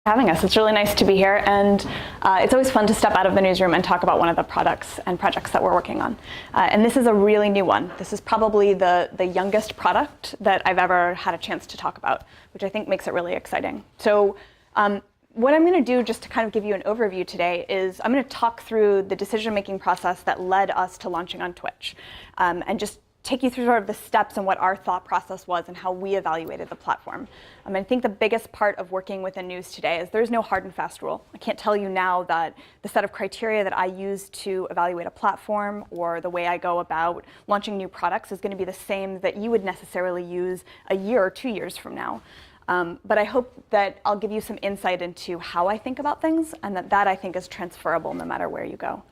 Having us. It's really nice to be here, and it's always fun to step out of the newsroom and talk about one of the products and projects that we're working on. And this is a really new one. This is probably the youngest product that I've ever had a chance to talk about, which I think makes it really exciting. So what I'm going to do, just to kind of give you an overview today, is I'm going to talk through the decision-making process that led us to launching on Twitch, and just take you through sort of the steps and what our thought process was and how we evaluated the platform. I think the biggest part of working within news today is there's no hard and fast rule. I can't tell you now that the set of criteria that I use to evaluate a platform or the way I go about launching new products is going to be the same that you would necessarily use a year or 2 years from now. But I hope that I'll give you some insight into how I think about things, and that I think is transferable no matter where you go.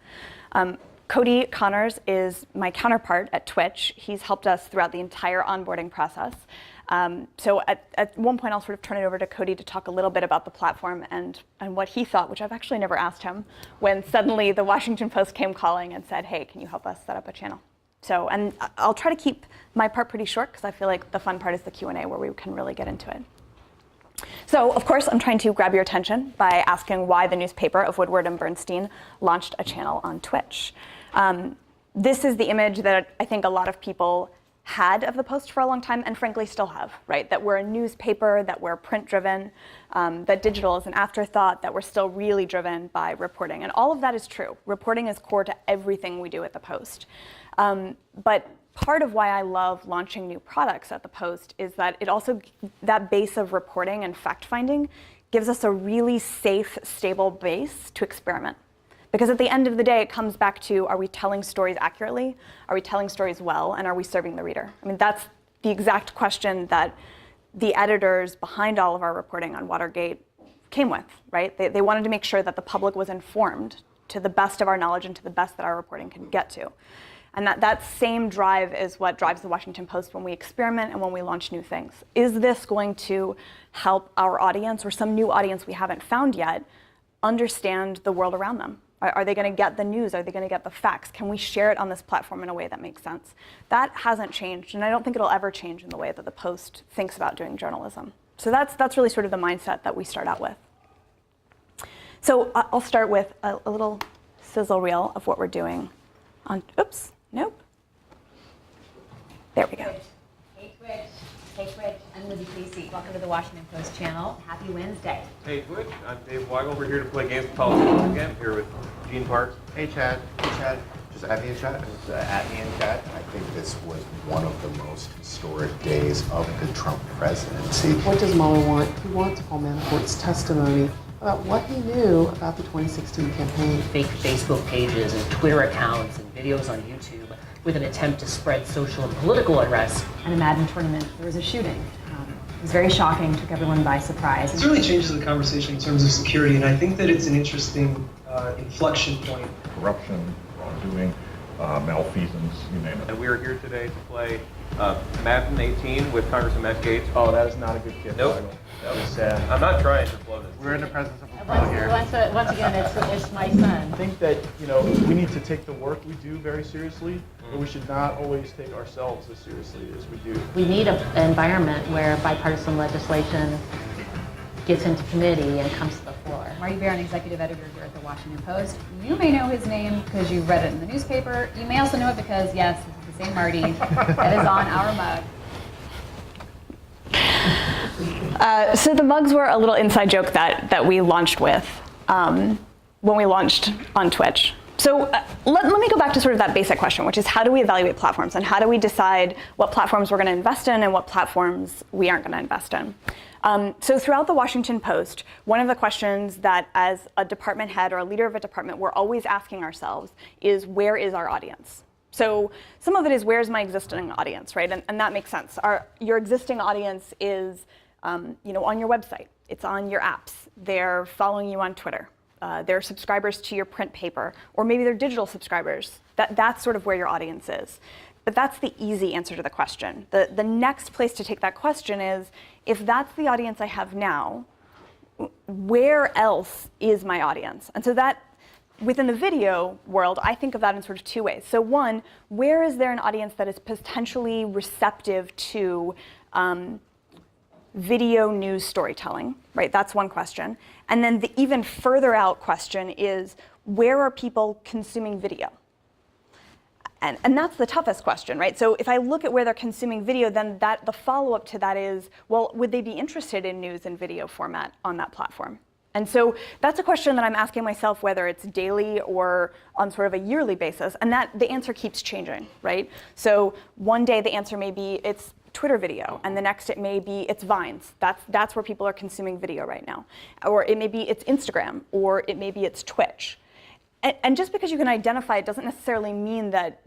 Cody Connors is my counterpart at Twitch. He's helped us throughout the entire onboarding process. So at one point, I'll sort of turn it over to Cody to talk a little bit about the platform and what he thought, which I've actually never asked him, when suddenly the Washington Post came calling and said, hey, can you help us set up a channel? So, and I'll try to keep my part pretty short, because I feel like the fun part is the Q&A where we can really get into it. So, of course, I'm trying to grab your attention by asking why the newspaper of Woodward and Bernstein launched a channel on Twitch. This is the image that I think a lot of people had of the Post for a long time, and frankly still have, right? That we're a newspaper, that we're print-driven, that digital is an afterthought, that we're still really driven by reporting. And all of that is true. Reporting is core to everything we do at the Post. But part of why I love launching new products at the Post is that it also, that base of reporting and fact-finding gives us a really safe, stable base to experiment. Because at the end of the day, it comes back to, are we telling stories accurately? Are we telling stories well? And are we serving the reader? I mean, that's the exact question that the editors behind all of our reporting on Watergate came with, right? They wanted to make sure that the public was informed to the best of our knowledge and to the best that our reporting can get to. And that same drive is what drives the Washington Post when we experiment and when we launch new things. Is this going to help our audience, or some new audience we haven't found yet, understand the world around them? Are they going to get the news? Are they going to get the facts? Can we share it on this platform in a way that makes sense? That hasn't changed, and I don't think it'll ever change in the way that the Post thinks about doing journalism. So that's really sort of the mindset that we start out with. So I'll start with a little sizzle reel of what we're doing on, oops, nope. There we go. Hey Twitch. Hey Twitch, I'm Libby Casey. Welcome to the Washington Post channel. Happy Wednesday. Hey Twitch, I'm Dave Weigel. We're here to play games of politics again. I'm here with Gene Parks. Hey Chad. Hey Chad. Just at me in chat. At me in chat. I think this was one of the most historic days of the Trump presidency. What does Mueller want? He wants Paul Manafort's testimony about what he knew about the 2016 campaign. Fake Facebook pages and Twitter accounts and videos on YouTube with an attempt to spread social and political unrest. At a Madden tournament, there was a shooting. It was very shocking, took everyone by surprise. It certainly changes the conversation in terms of security, and I think that it's an interesting inflection point. Corruption, wrongdoing, malfeasance, you name it. And we are here today to play Madden 18 with Congressman Matt Gaetz. Oh, that is not a good kid. Nope. That was sad. I'm not trying to blow this. We're in the presence of a pro here. Once again, it's my son. I think that, we need to take the work we do very seriously, but we should not always take ourselves as seriously as we do. We need an environment where bipartisan legislation gets into committee and comes to the floor. Marty Barron, executive editor here at the Washington Post. You may know his name because you read it in the newspaper. You may also know it because, yes, it's the same Marty that is on our mug. So the mugs were a little inside joke that we launched with when we launched on Twitch. So let me go back to sort of that basic question, which is how do we evaluate platforms, and how do we decide what platforms we're going to invest in and what platforms we aren't going to invest in? So throughout the Washington Post, one of the questions that as a department head or a leader of a department we're always asking ourselves is, where is our audience? So some of it is, where's my existing audience, right? And that makes sense. Your existing audience is on your website. It's on your apps. They're following you on Twitter. They're subscribers to your print paper, or maybe they're digital subscribers. That's sort of where your audience is. But that's the easy answer to the question. The next place to take that question is, if that's the audience I have now, where else is my audience? And so that, within the video world, I think of that in sort of two ways. So one, where is there an audience that is potentially receptive to video news storytelling, right? That's one question. And then the even further out question is, where are people consuming video? And that's the toughest question, right? So if I look at where they're consuming video, then the follow-up to that is, well, would they be interested in news and video format on that platform? And so that's a question that I'm asking myself, whether it's daily or on sort of a yearly basis, and that the answer keeps changing, right? So one day the answer may be it's Twitter video, and the next it may be it's Vines. That's where people are consuming video right now. Or it may be it's Instagram, or it may be it's Twitch. And just because you can identify it doesn't necessarily mean that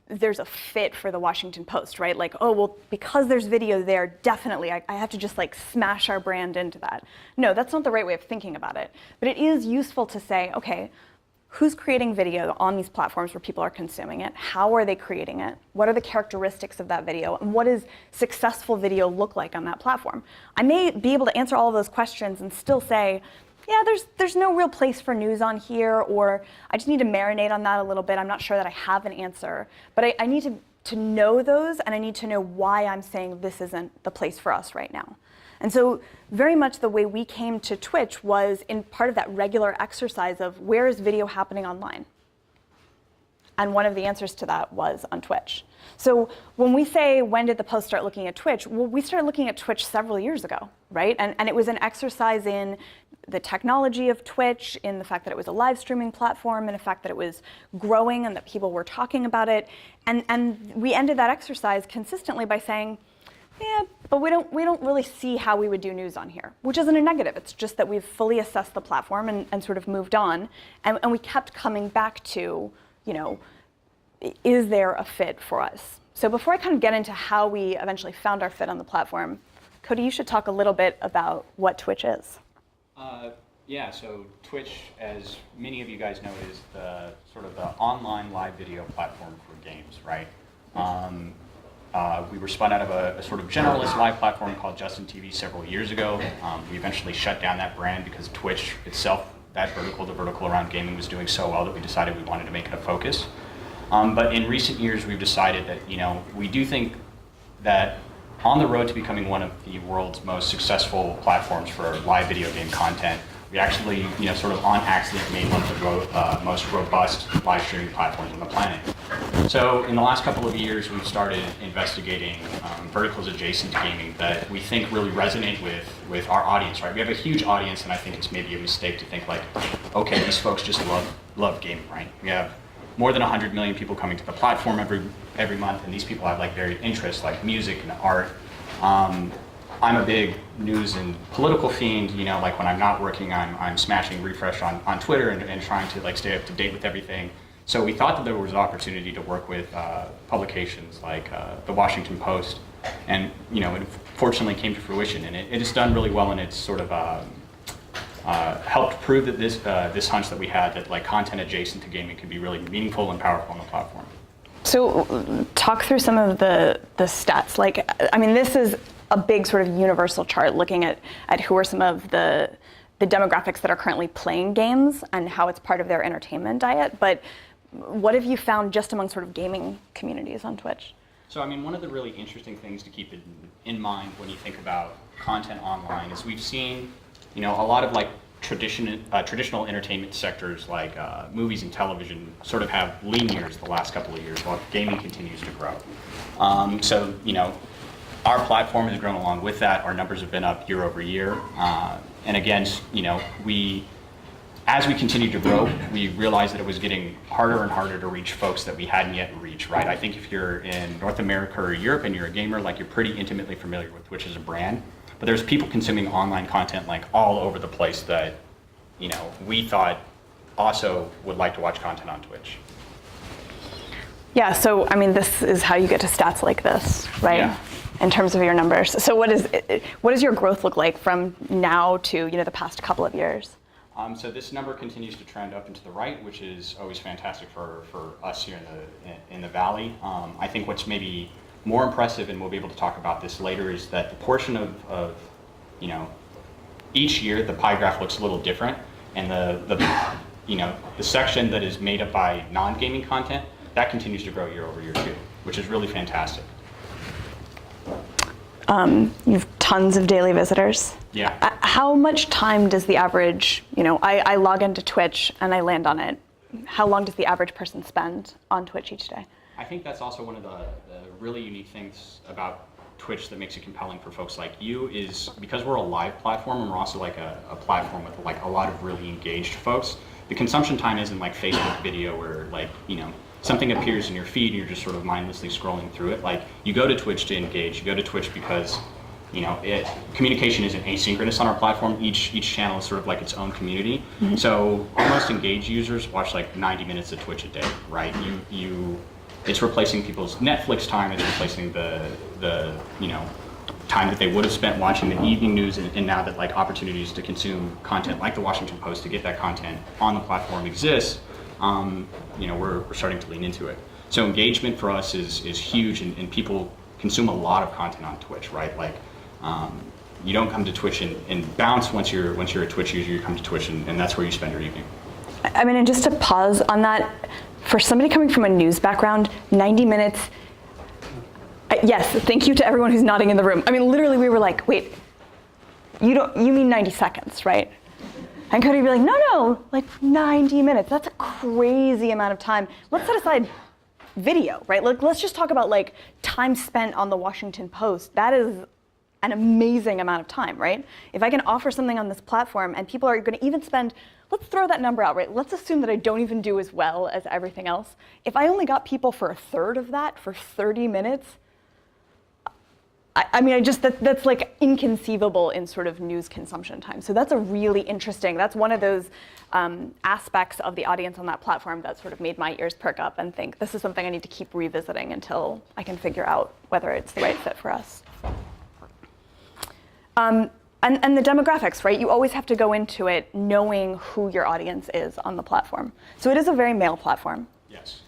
there's a fit for the Washington Post, right? Like, oh, well, because there's video there, definitely I have to just like smash our brand into that. No, that's not the right way of thinking about it. But it is useful to say, okay, who's creating video on these platforms where people are consuming it? How are they creating it? What are the characteristics of that video? And what does successful video look like on that platform? I may be able to answer all of those questions and still say, yeah, there's no real place for news on here, or I just need to marinate on that a little bit. I'm not sure that I have an answer. But I need to know those, and I need to know why I'm saying this isn't the place for us right now. And so very much the way we came to Twitch was in part of that regular exercise of where is video happening online? And one of the answers to that was on Twitch. So when we say, when did the Post start looking at Twitch? Well, we started looking at Twitch several years ago, right? And it was an exercise in the technology of Twitch, in the fact that it was a live streaming platform, and the fact that it was growing and that people were talking about it. And we ended that exercise consistently by saying, yeah, but we don't really see how we would do news on here, which isn't a negative. It's just that we've fully assessed the platform and sort of moved on. And we kept coming back to, you know, is there a fit for us? So before I kind of get into how we eventually found our fit on the platform, Cody, you should talk a little bit about what Twitch is. Yeah, so Twitch, as many of you guys know, is the sort of the online live video platform for games, right? We were spun out of a sort of generalist live platform called Justin TV several years ago. We eventually shut down that brand because Twitch itself, that vertical, the vertical around gaming, was doing so well that we decided we wanted to make it a focus. But in recent years, we've decided that, you know, we do think that on the road to becoming one of the world's most successful platforms for live video game content, we actually, you know, sort of on accident made one of the most robust live streaming platforms on the planet. So in the last couple of years, we've started investigating verticals adjacent to gaming that we think really resonate with our audience, right? We have a huge audience, and I think it's maybe a mistake to think like, okay, these folks just love gaming, right? We have more than 100 million people coming to the platform every month, and these people have like varied interests like music and art. I'm a big news and political fiend, you know, like when I'm not working, I'm smashing refresh on Twitter and trying to like stay up to date with everything. So we thought that there was an opportunity to work with publications like the Washington Post, and you know, it fortunately came to fruition, and it has done really well, and it's sort of helped prove that this hunch that we had, that like content adjacent to gaming could be really meaningful and powerful on the platform. So talk through some of the stats. Like, I mean, this is a big sort of universal chart looking at who are some of the demographics that are currently playing games and how it's part of their entertainment diet. But what have you found just among sort of gaming communities on Twitch? So, I mean, one of the really interesting things to keep in mind when you think about content online is we've seen, you know, a lot of like traditional entertainment sectors like movies and television sort of have lean years the last couple of years while gaming continues to grow. So, you know, our platform has grown along with that. Our numbers have been up year over year. And again, you know, as we continued to grow, we realized that it was getting harder and harder to reach folks that we hadn't yet reached, right? I think if you're in North America or Europe and you're a gamer, like you're pretty intimately familiar with Twitch as a brand. But there's people consuming online content like all over the place that, you know, we thought also would like to watch content on Twitch. Yeah, so I mean, this is how you get to stats like this, right? Yeah. In terms of your numbers. So what does your growth look like from now to, you know, the past couple of years? So this number continues to trend up and to the right, which is always fantastic for us here in the Valley. I think what's maybe more impressive, and we'll be able to talk about this later, is that the portion of you know, each year the pie graph looks a little different, and the you know, the section that is made up by non-gaming content, that continues to grow year over year too, which is really fantastic. You have tons of daily visitors. Yeah. How much time does the average, I log into Twitch and I land on it. How long does the average person spend on Twitch each day? I think that's also one of the really unique things about Twitch that makes it compelling for folks like you is because we're a live platform and we're also like a platform with like a lot of really engaged folks. The consumption time isn't like Facebook video where like, something appears in your feed and you're just sort of mindlessly scrolling through it. Like you go to Twitch to engage, you go to Twitch because communication isn't asynchronous on our platform. Each channel is sort of like its own community. Mm-hmm. So our most engaged users watch like 90 minutes of Twitch a day, right? It's replacing people's Netflix time. It's replacing the time that they would have spent watching the evening news. And now that like opportunities to consume content like the Washington Post to get that content on the platform exists, we're starting to lean into it. So engagement for us is huge, and people consume a lot of content on Twitch, right? Like you don't come to Twitch and bounce once you're a Twitch user. You come to Twitch and that's where you spend your evening. I mean, and just to pause on that, for somebody coming from a news background, 90 minutes, yes, thank you to everyone who's nodding in the room. I mean, literally we were like, wait, you mean 90 seconds, right? And Cody would be like, no, like 90 minutes, that's a crazy amount of time. Let's set aside video, right? Like, let's just talk about like time spent on the Washington Post. That is an amazing amount of time, right? If I can offer something on this platform and people are gonna even spend, let's throw that number out, right? Let's assume that I don't even do as well as everything else. If I only got people for a third of that for 30 minutes, that's like inconceivable in sort of news consumption time. So that's a really interesting, that's one of those aspects of the audience on that platform that sort of made my ears perk up and think, this is something I need to keep revisiting until I can figure out whether it's the right fit for us. And the demographics, right? You always have to go into it knowing who your audience is on the platform. So it is a very male platform. Yes.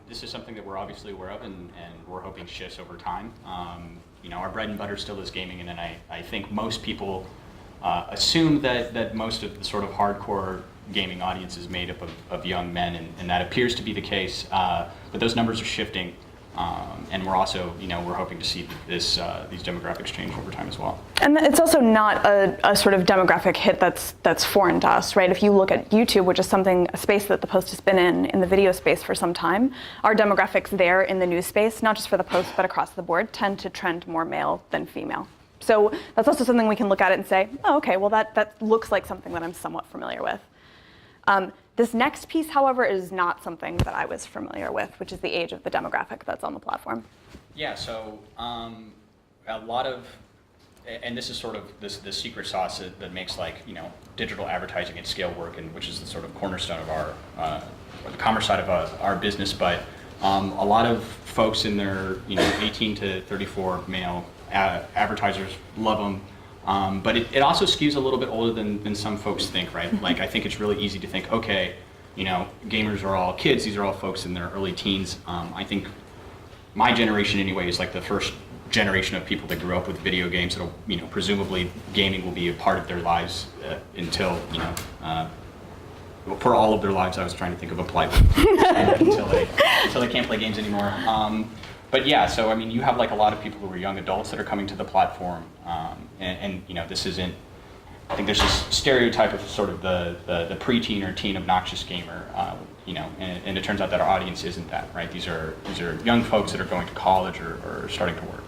This is something that we're obviously aware of and we're hoping shifts over time. Our bread and butter still is gaming, and then I think most people assume that most of the sort of hardcore gaming audience is made up of young men, and that appears to be the case. But those numbers are shifting. And we're also, we're hoping to see these demographics change over time as well. And it's also not a sort of demographic hit that's foreign to us, right? If you look at YouTube, which is a space that the Post has been in the video space for some time, our demographics there in the news space, not just for the Post but across the board, tend to trend more male than female. So that's also something we can look at it and say, oh, okay, well that looks like something that I'm somewhat familiar with. This next piece, however, is not something that I was familiar with, which is the age of the demographic that's on the platform. Yeah, so a lot of, and this is sort of the secret sauce that makes digital advertising at scale work, and which is the sort of cornerstone of our, or the commerce side of our business. But a lot of folks in their 18 to 34 male advertisers love them. But it also skews a little bit older than some folks think, right? Like I think it's really easy to think, okay, gamers are all kids, these are all folks in their early teens. I think my generation anyway is like the first generation of people that grew up with video games that'll, presumably gaming will be a part of their lives until, for all of their lives. I was trying to think of a polite until they can't play games anymore. But yeah, so I mean, you have like a lot of people who are young adults that are coming to the platform, and this isn't. I think there's this stereotype of sort of the preteen or teen obnoxious gamer, and it turns out that our audience isn't that, right? These are young folks that are going to college or starting to work.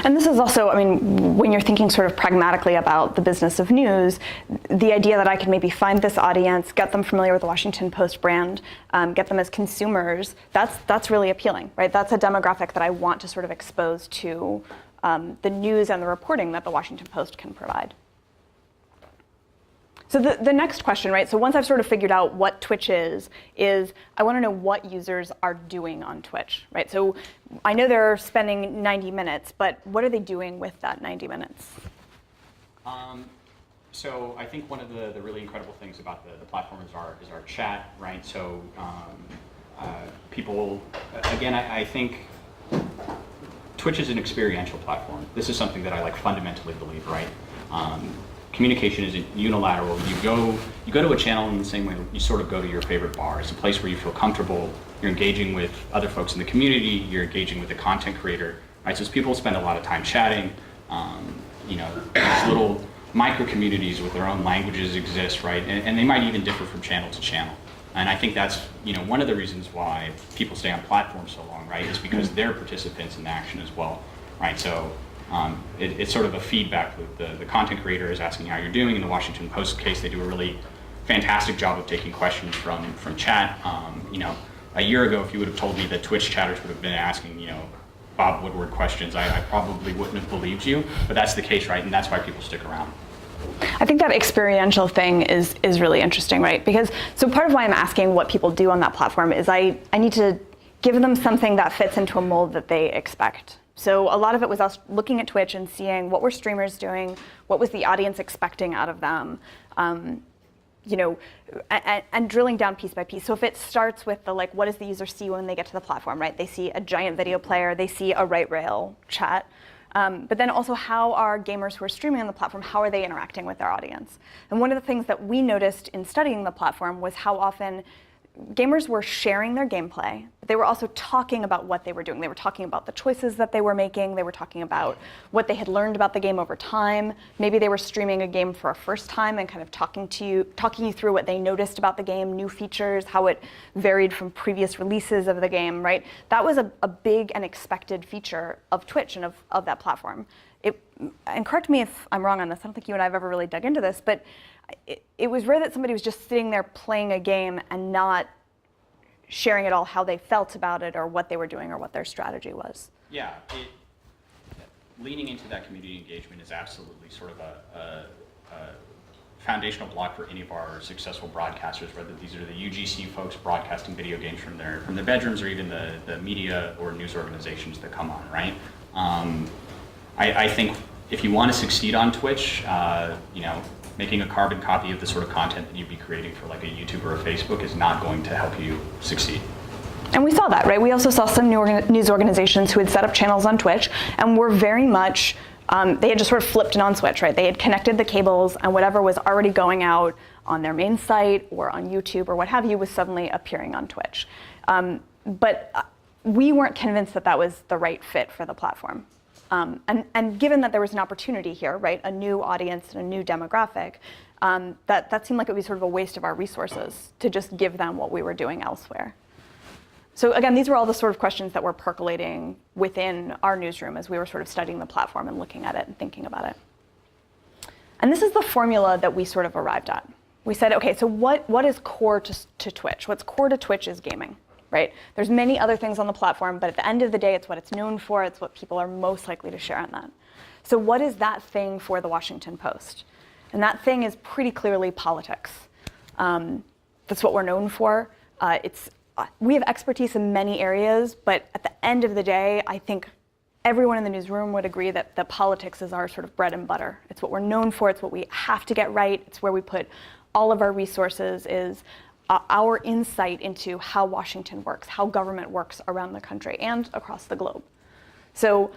And this is also, I mean, when you're thinking sort of pragmatically about the business of news, the idea that I can maybe find this audience, get them familiar with the Washington Post brand, get them as consumers, that's really appealing, right? That's a demographic that I want to sort of expose to the news and the reporting that the Washington Post can provide. So the next question, right, so once I've sort of figured out what Twitch is I want to know what users are doing on Twitch, right? So I know they're spending 90 minutes, but what are they doing with that 90 minutes? So I think one of the really incredible things about the platform is our chat, right? So people, again, I think Twitch is an experiential platform. This is something that I fundamentally believe, right? Communication isn't unilateral. You go to a channel in the same way you sort of go to your favorite bar. It's a place where you feel comfortable. You're engaging with other folks in the community. You're engaging with the content creator. right? So as people spend a lot of time chatting, these little micro communities with their own languages exist, right? And they might even differ from channel to channel. And I think that's one of the reasons why people stay on platforms so long, right? Is because they're participants in the action as well, right? So it's sort of a feedback loop. The content creator is asking how you're doing. In the Washington Post case, they do a really fantastic job of taking questions from chat. A year ago, if you would have told me that Twitch chatters would have been asking, Bob Woodward questions, I probably wouldn't have believed you, but that's the case, right? And that's why people stick around. I think that experiential thing is really interesting, right? Because, so part of why I'm asking what people do on that platform is I need to give them something that fits into a mold that they expect. So a lot of it was us looking at Twitch and seeing what were streamers doing, what was the audience expecting out of them, and drilling down piece by piece. So if it starts with the what does the user see when they get to the platform, right? They see a giant video player, they see a right rail chat, but then also how are gamers who are streaming on the platform, how are they interacting with their audience? And one of the things that we noticed in studying the platform was how often gamers were sharing their gameplay, but they were also talking about what they were doing. They were talking about the choices that they were making. They were talking about what they had learned about the game over time. Maybe they were streaming a game for a first time and kind of talking you through what they noticed about the game, new features, how it varied from previous releases of the game, right? That was a big and expected feature of Twitch and of that platform. And correct me if I'm wrong on this, I don't think you and I have ever really dug into this, but it was rare that somebody was just sitting there playing a game and not sharing at all how they felt about it or what they were doing or what their strategy was. Yeah, leaning into that community engagement is absolutely sort of a foundational block for any of our successful broadcasters, whether these are the UGC folks broadcasting video games from their bedrooms or even the media or news organizations that come on, right? I think if you want to succeed on Twitch, making a carbon copy of the sort of content that you'd be creating for a YouTube or a Facebook is not going to help you succeed. And we saw that, right? We also saw some news organizations who had set up channels on Twitch and were very much, they had just sort of flipped it on Switch, right? They had connected the cables and whatever was already going out on their main site or on YouTube or what have you was suddenly appearing on Twitch. But we weren't convinced that that was the right fit for the platform. And given that there was an opportunity here, right, a new audience and a new demographic, that seemed like it would be sort of a waste of our resources to just give them what we were doing elsewhere. So again, these were all the sort of questions that were percolating within our newsroom as we were sort of studying the platform and looking at it and thinking about it. And this is the formula that we sort of arrived at. We said, okay, so what is core to Twitch? What's core to Twitch is gaming. Right? There's many other things on the platform, but at the end of the day, it's what it's known for. It's what people are most likely to share on that. So what is that thing for the Washington Post? And that thing is pretty clearly politics. That's what we're known for. We have expertise in many areas, but at the end of the day, I think everyone in the newsroom would agree that the politics is our sort of bread and butter. It's what we're known for. It's what we have to get right. It's where we put all of our resources is our insight into how Washington works, how government works around the country and across the globe. So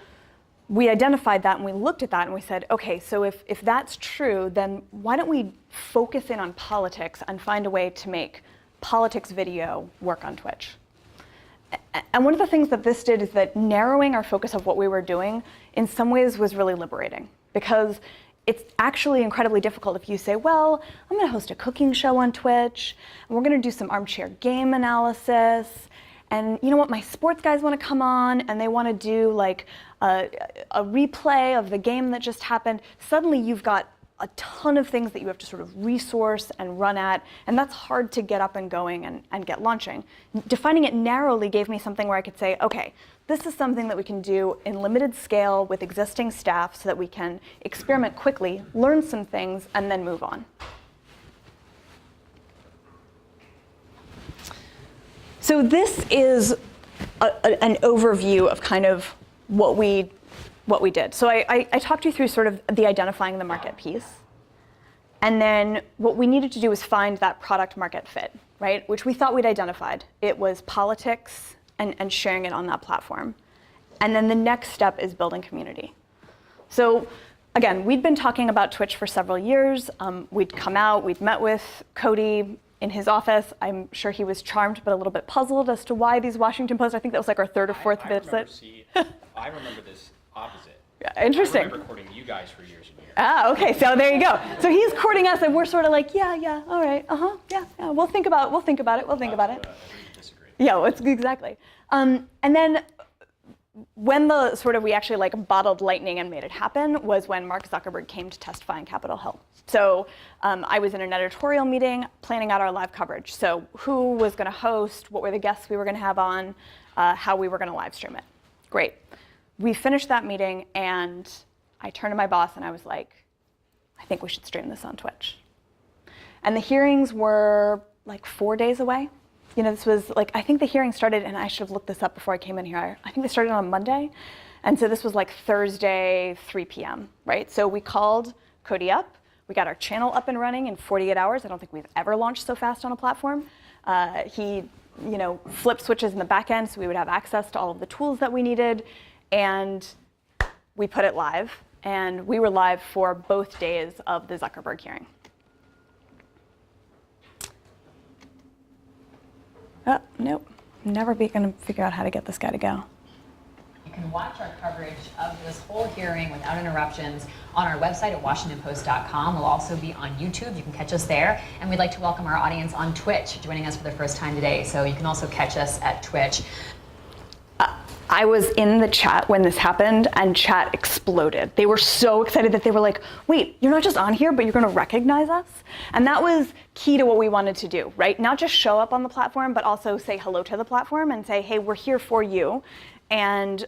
we identified that and we looked at that and we said, okay, so if that's true, then why don't we focus in on politics and find a way to make politics video work on Twitch? And one of the things that this did is that narrowing our focus of what we were doing in some ways was really liberating, because it's actually incredibly difficult if you say, well, I'm going to host a cooking show on Twitch, and we're going to do some armchair game analysis, and you know what, my sports guys want to come on, and they want to do a replay of the game that just happened. Suddenly you've got a ton of things that you have to sort of resource and run at, and that's hard to get up and going and get launching. Defining it narrowly gave me something where I could say, okay, this is something that we can do in limited scale with existing staff so that we can experiment quickly, learn some things, and then move on. So this is an overview of kind of what we did. So I talked you through sort of the identifying the market piece. And then what we needed to do was find that product market fit, right? Which we thought we'd identified. It was politics and sharing it on that platform. And then the next step is building community. So again, we'd been talking about Twitch for several years. We'd come out, we'd met with Cody in his office. I'm sure he was charmed but a little bit puzzled as to why these Washington Post, I think that was like our third or fourth visit. I remember this opposite. Interesting. I remember courting you guys for years and years. Ah, okay, so there you go. So he's courting us, and we're sort of like, yeah, all right, yeah, we'll think about it. We'll think about it. Agree to disagree. Yeah, exactly. And then when we actually like bottled lightning and made it happen was when Mark Zuckerberg came to testify on Capitol Hill. So I was in an editorial meeting planning out our live coverage. So who was going to host, what were the guests we were going to have on, how we were going to live stream it. Great. We finished that meeting, and I turned to my boss and I was like, I think we should stream this on Twitch. And the hearings were like 4 days away. This was like, I think the hearing started, and I should have looked this up before I came in here. I think they started on Monday. And so this was like Thursday, 3 p.m., right? So we called Cody up. We got our channel up and running in 48 hours. I don't think we've ever launched so fast on a platform. He, flipped switches in the back end so we would have access to all of the tools that we needed. And we put it live. And we were live for both days of the Zuckerberg hearing. Oh, nope. Never be going to figure out how to get this guy to go. You can watch our coverage of this whole hearing without interruptions on our website at WashingtonPost.com. We'll also be on YouTube. You can catch us there. And we'd like to welcome our audience on Twitch, joining us for the first time today. So you can also catch us at Twitch. I was in the chat when this happened, and chat exploded. They were so excited that they were like, wait, you're not just on here, but you're going to recognize us? And that was key to what we wanted to do, right? Not just show up on the platform, but also say hello to the platform and say, hey, we're here for you. And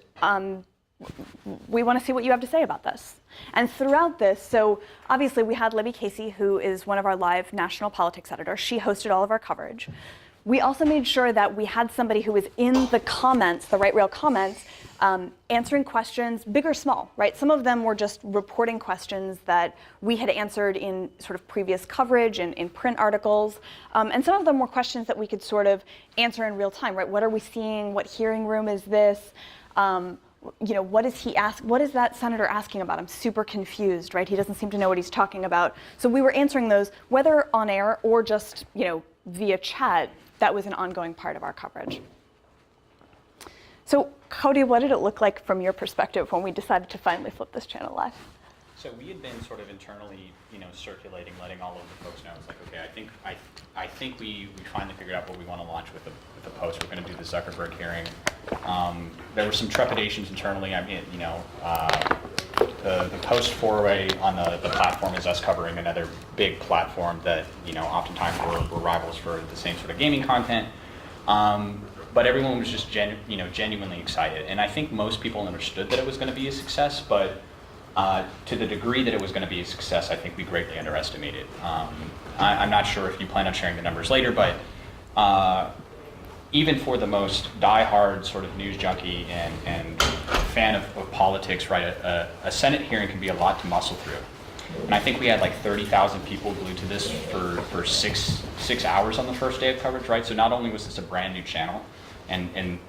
we want to see what you have to say about this. And throughout this, so obviously we had Libby Casey, who is one of our live national politics editors. She hosted all of our coverage. We also made sure that we had somebody who was in the comments, the Right Rail comments, answering questions, big or small, right? Some of them were just reporting questions that we had answered in sort of previous coverage and in print articles. And some of them were questions that we could sort of answer in real time, right? What are we seeing? What hearing room is this? What is he ask? What is that senator asking about? I'm super confused, right? He doesn't seem to know what he's talking about. So we were answering those, whether on air or just, via chat. That was an ongoing part of our coverage. So Cody, what did it look like from your perspective when we decided to finally flip this channel live? So we had been sort of internally, circulating, letting all of the folks know. It's like, okay, I think we finally figured out what we want to launch with the post. We're going to do the Zuckerberg hearing. There were some trepidations internally. I mean, the post foray on the platform is us covering another big platform that, oftentimes we're rivals for the same sort of gaming content. But everyone was just genuinely excited. And I think most people understood that it was going to be a success, but to the degree that it was going to be a success, I think we greatly underestimated. I'm not sure if you plan on sharing the numbers later, but even for the most diehard sort of news junkie and fan of politics, right, a Senate hearing can be a lot to muscle through. And I think we had like 30,000 people glued to this for six hours on the first day of coverage, right? So not only was this a brand new channel, and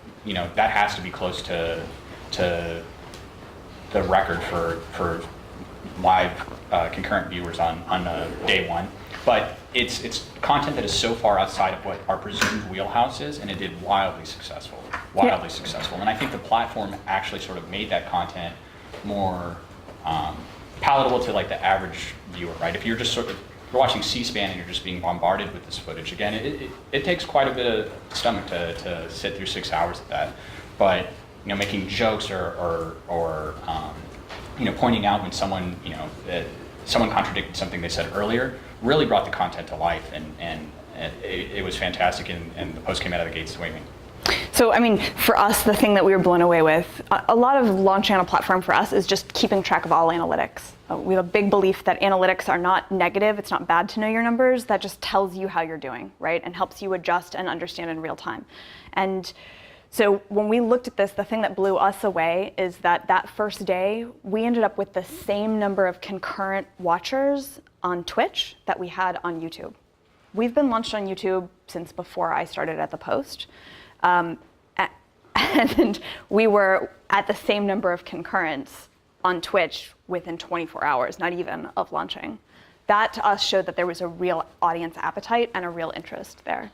that has to be close to the record for live concurrent viewers on day one, but it's content that is so far outside of what our presumed wheelhouse is, and it did wildly successful. And I think the platform actually sort of made that content more palatable to like the average viewer, right? If you're just you're watching C-SPAN and you're just being bombarded with this footage, again, it takes quite a bit of stomach to sit through 6 hours of that. But making jokes or pointing out when someone someone contradicted something they said earlier really brought the content to life, and it was fantastic, and the post came out of the gate swinging. So, I mean, for us, the thing that we were blown away with, a lot of launching on a platform for us is just keeping track of all analytics. We have a big belief that analytics are not negative. It's not bad to know your numbers. That just tells you how you're doing, right? And helps you adjust and understand in real time. And so when we looked at this, the thing that blew us away is that first day, we ended up with the same number of concurrent watchers on Twitch that we had on YouTube. We've been launched on YouTube since before I started at the Post. And we were at the same number of concurrents on Twitch within 24 hours, not even, of launching. That to us showed that there was a real audience appetite and a real interest there.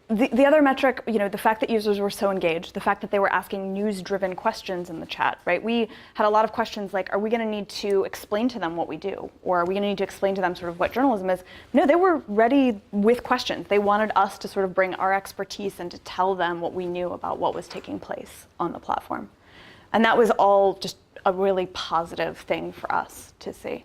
The other metric, the fact that users were so engaged, the fact that they were asking news-driven questions in the chat, right? We had a lot of questions like, are we going to need to explain to them what we do? Or are we going to need to explain to them sort of what journalism is? No, they were ready with questions. They wanted us to sort of bring our expertise and to tell them what we knew about what was taking place on the platform. And that was all just a really positive thing for us to see.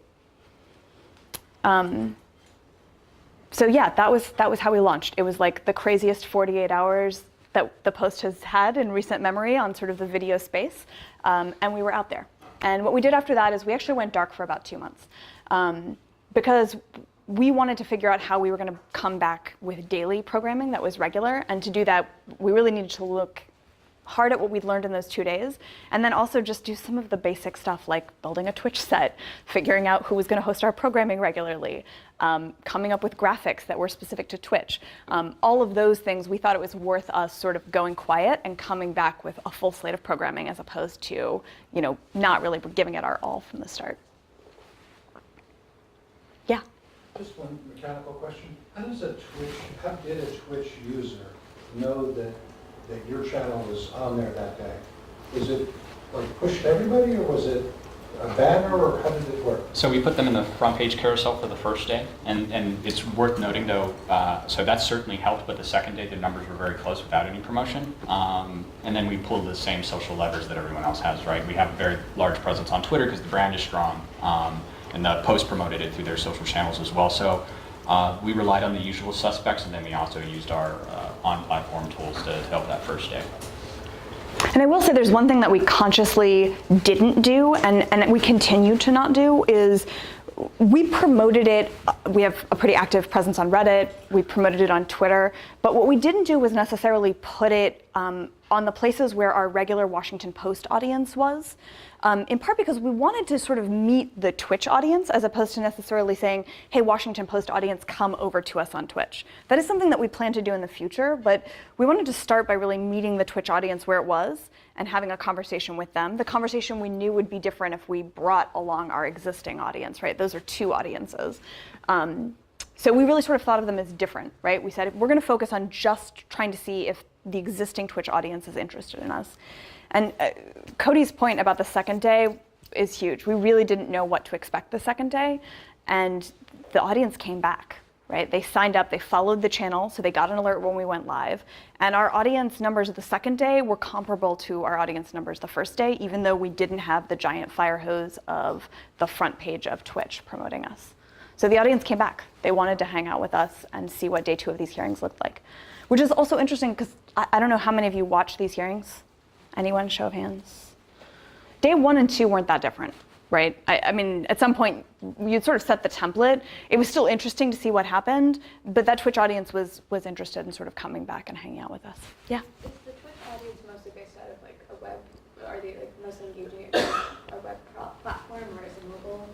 So yeah, that was how we launched. It was like the craziest 48 hours that the Post has had in recent memory on sort of the video space, and we were out there. And what we did after that is we actually went dark for about 2 months, because we wanted to figure out how we were going to come back with daily programming that was regular, and to do that, we really needed to look hard at what we'd learned in those 2 days, and then also just do some of the basic stuff like building a Twitch set, figuring out who was going to host our programming regularly, coming up with graphics that were specific to Twitch. All of those things, we thought it was worth us sort of going quiet and coming back with a full slate of programming as opposed to, not really giving it our all from the start. Yeah? Just one mechanical question. How did a Twitch user know that your channel was on there that day? Was it like pushed to everybody, or was it a banner, or how did it work? So we put them in the front page carousel for the first day, and it's worth noting though, so that certainly helped, but the second day the numbers were very close without any promotion. And then we pulled the same social levers that everyone else has, right? We have a very large presence on Twitter because the brand is strong, and the Post promoted it through their social channels as well. So we relied on the usual suspects, and then we also used our on-platform tools to help that first day. And I will say there's one thing that we consciously didn't do, and we continue to not do, is we promoted it. We have a pretty active presence on Reddit. We promoted it on Twitter. But what we didn't do was necessarily put it on the places where our regular Washington Post audience was, in part because we wanted to sort of meet the Twitch audience as opposed to necessarily saying, hey, Washington Post audience, come over to us on Twitch. That is something that we plan to do in the future, but we wanted to start by really meeting the Twitch audience where it was and having a conversation with them. The conversation we knew would be different if we brought along our existing audience, right? Those are two audiences. So we really sort of thought of them as different, right? We said, we're going to focus on just trying to see if the existing Twitch audience is interested in us. And Cody's point about the second day is huge. We really didn't know what to expect the second day, and the audience came back, right? They signed up, they followed the channel, so they got an alert when we went live. And our audience numbers the second day were comparable to our audience numbers the first day, even though we didn't have the giant fire hose of the front page of Twitch promoting us. So the audience came back. They wanted to hang out with us and see what day 2 of these hearings looked like, which is also interesting because I don't know how many of you watched these hearings. Anyone, show of hands? Day 1 and 2 weren't that different, right? I mean, at some point, you'd sort of set the template. It was still interesting to see what happened, but that Twitch audience was interested in sort of coming back and hanging out with us. Yeah? Is the Twitch audience mostly based out of like a web, are they like mostly engaging it a web platform, or is it mobile?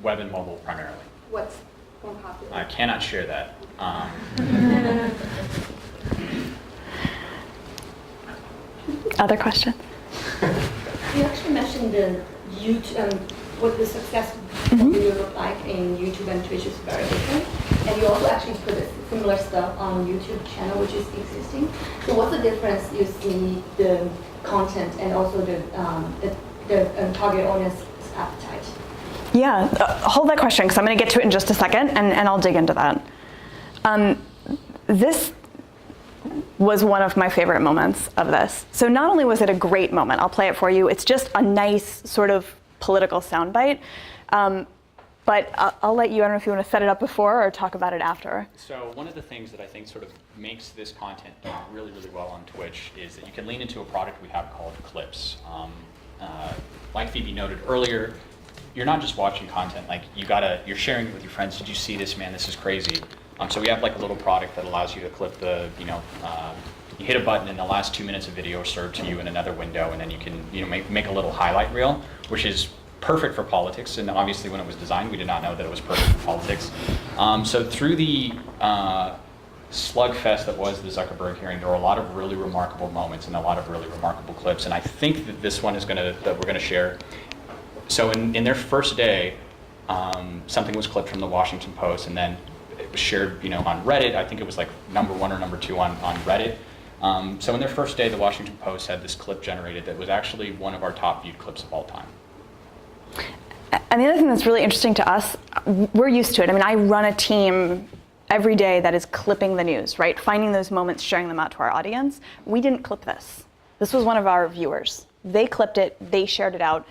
Web and mobile primarily. What's more popular? I cannot share that. Other questions? You actually mentioned the YouTube, what the success of video look like in YouTube and Twitch is very different. And you also actually put similar stuff on YouTube channel, which is existing. So what's the difference you see the content and also the target audience appetite? Yeah, hold that question because I'm going to get to it in just a second, and I'll dig into that. This was one of my favorite moments of this. So not only was it a great moment, I'll play it for you, it's just a nice sort of political soundbite, but I'll let you, I don't know if you want to set it up before or talk about it after. So one of the things that I think sort of makes this content really, really well on Twitch is that you can lean into a product we have called Clips. Like Phoebe noted earlier, you're not just watching content, like you're sharing it with your friends. Did you see this, man? This is crazy. So we have like a little product that allows you to clip the, you hit a button and the last 2 minutes of video are served to you in another window, and then you can make a little highlight reel, which is perfect for politics. And obviously when it was designed, we did not know that it was perfect for politics. So through the slugfest that was the Zuckerberg hearing, there were a lot of really remarkable moments and a lot of really remarkable clips. And I think that this one that we're gonna share. So in their first day, something was clipped from the Washington Post, and then It was shared, on Reddit. I think it was like #1 or #2 on Reddit. So in their first day, the Washington Post had this clip generated that was actually one of our top viewed clips of all time. And the other thing that's really interesting to us, we're used to it. I mean, I run a team every day that is clipping the news, right? Finding those moments, sharing them out to our audience. We didn't clip this. This was one of our viewers. They clipped it, they shared it out.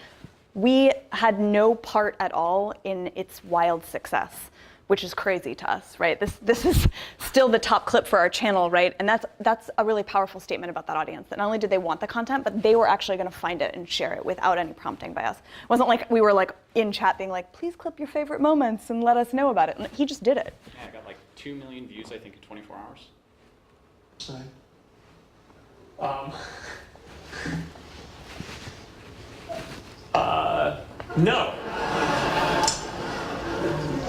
We had no part at all in its wild success, which is crazy to us, right? This is still the top clip for our channel, right? And that's a really powerful statement about that audience, that not only did they want the content, but they were actually gonna find it and share it without any prompting by us. It wasn't like we were like in chat being like, please clip your favorite moments and let us know about it. And he just did it. Yeah, I got like 2 million views, I think, in 24 hours. No.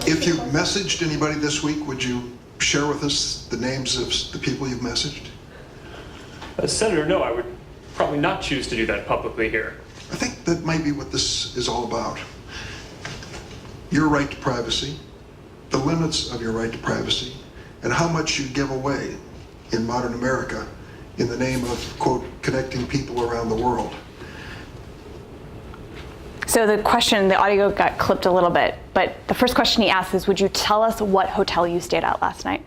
If you messaged anybody this week, would you share with us the names of the people you've messaged? Senator, no, I would probably not choose to do that publicly here. I think that might be what this is all about. Your right to privacy, the limits of your right to privacy, and how much you give away in modern America in the name of, quote, connecting people around the world. So the question, the audio got clipped a little bit, but the first question he asked is, would you tell us what hotel you stayed at last night?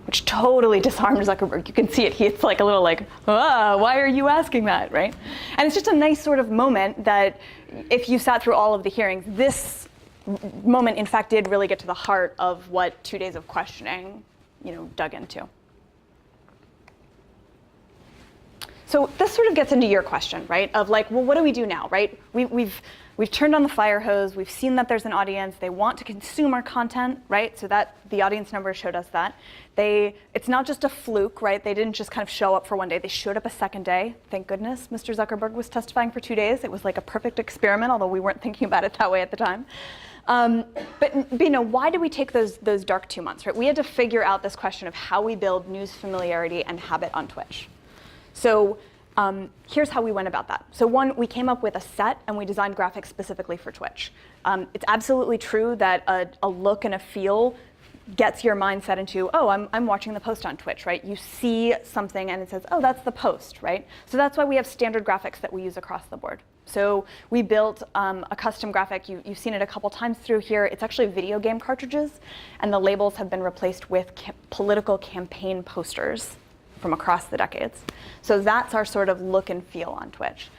Which totally disarmed Zuckerberg. You can see it, it's like a little like, why are you asking that, right? And it's just a nice sort of moment that if you sat through all of the hearings, this moment in fact did really get to the heart of what 2 days of questioning, dug into. So this sort of gets into your question, right? Of like, well, what do we do now, right? We've turned on the fire hose. We've seen that there's an audience. They want to consume our content, right? So that the audience numbers showed us that. It's not just a fluke, right? They didn't just kind of show up for one day. They showed up a second day. Thank goodness Mr. Zuckerberg was testifying for 2 days. It was like a perfect experiment, although we weren't thinking about it that way at the time. But why did we take those dark 2 months, right? We had to figure out this question of how we build news familiarity and habit on Twitch. So here's how we went about that. So one, we came up with a set and we designed graphics specifically for Twitch. It's absolutely true that a look and a feel gets your mind set into, oh, I'm watching the post on Twitch, right? You see something and it says, oh, that's the post, right? So that's why we have standard graphics that we use across the board. So we built a custom graphic. You've seen it a couple times through here. It's actually video game cartridges, and the labels have been replaced with political campaign posters from across the decades. So that's our sort of look and feel on Twitch.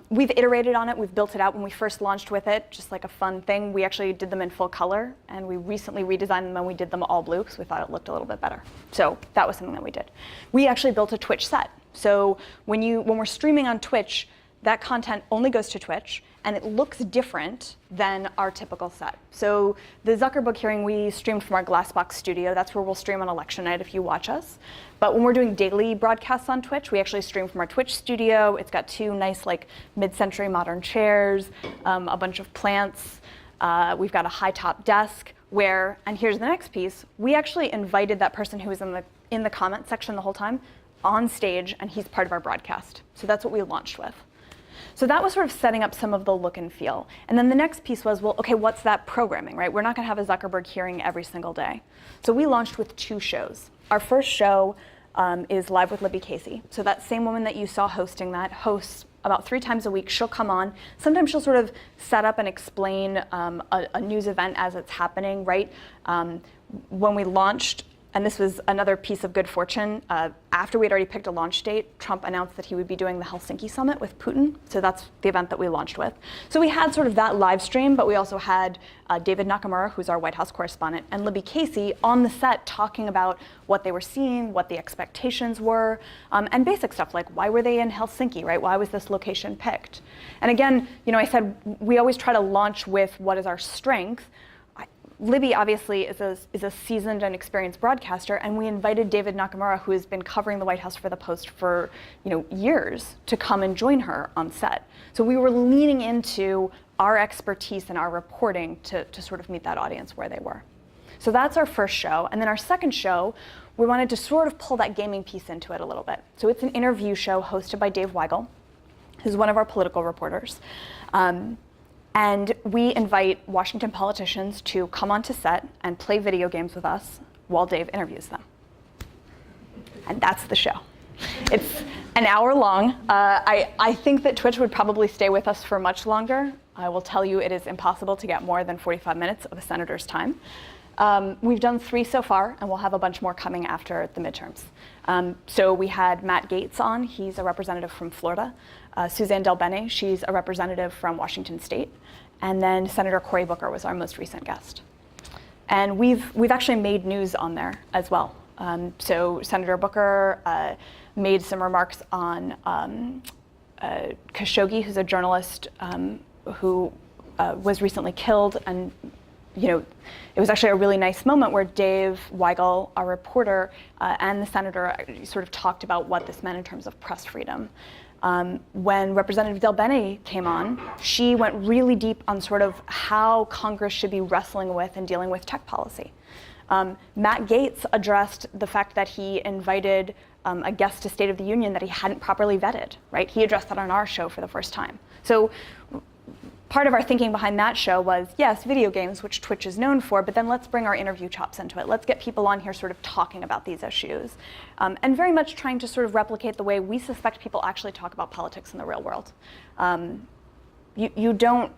We've iterated on it. We've built it out. When we first launched with it, just like a fun thing, we actually did them in full color, and we recently redesigned them and we did them all blue because we thought it looked a little bit better. So that was something that we did. We actually built a Twitch set. So when we're streaming on Twitch, that content only goes to Twitch, and it looks different than our typical set. So the Zuckerberg hearing, we streamed from our Glassbox studio. That's where we'll stream on election night if you watch us. But when we're doing daily broadcasts on Twitch, we actually stream from our Twitch studio. It's got 2 nice, like, mid-century modern chairs, a bunch of plants. We've got a high-top desk where, and here's the next piece, we actually invited that person who was in the comment section the whole time on stage, and he's part of our broadcast. So that's what we launched with. So that was sort of setting up some of the look and feel. And then the next piece was, well, okay, what's that programming, right? We're not gonna have a Zuckerberg hearing every single day. So we launched with 2 shows. Our first show is Live with Libby Casey. So that same woman that you saw hosting that hosts about 3 times a week. She'll come on. Sometimes she'll sort of set up and explain a news event as it's happening, right? When we launched, and this was another piece of good fortune, after we had already picked a launch date, Trump announced that he would be doing the Helsinki summit with Putin. So that's the event that we launched with. So we had sort of that live stream, but we also had David Nakamura, who's our White House correspondent, and Libby Casey on the set talking about what they were seeing, what the expectations were, and basic stuff like why were they in Helsinki, right? Why was this location picked? And again, I said we always try to launch with what is our strength. Libby obviously is a seasoned and experienced broadcaster, and we invited David Nakamura, who has been covering the White House for the Post for years, to come and join her on set. So we were leaning into our expertise and our reporting to sort of meet that audience where they were. So that's our first show. And then our second show, we wanted to sort of pull that gaming piece into it a little bit. So it's an interview show hosted by Dave Weigel, who's one of our political reporters. And we invite Washington politicians to come onto set and play video games with us while Dave interviews them. And that's the show. It's an hour long. I think that Twitch would probably stay with us for much longer. I will tell you it is impossible to get more than 45 minutes of a senator's time. We've done 3 so far, and we'll have a bunch more coming after the midterms. So we had Matt Gaetz on. He's a representative from Florida. Suzanne DelBene, she's a representative from Washington State. And then Senator Cory Booker was our most recent guest. And we've actually made news on there as well. So Senator Booker made some remarks on Khashoggi, who's a journalist who was recently killed. And it was actually a really nice moment where Dave Weigel, our reporter, and the senator sort of talked about what this meant in terms of press freedom. When Representative DelBene came on, she went really deep on sort of how Congress should be wrestling with and dealing with tech policy. Matt Gaetz addressed the fact that he invited a guest to State of the Union that he hadn't properly vetted, right? He addressed that on our show for the first time. So part of our thinking behind that show was, yes, video games, which Twitch is known for, but then let's bring our interview chops into it. Let's get people on here sort of talking about these issues. And very much trying to sort of replicate the way we suspect people actually talk about politics in the real world. You don't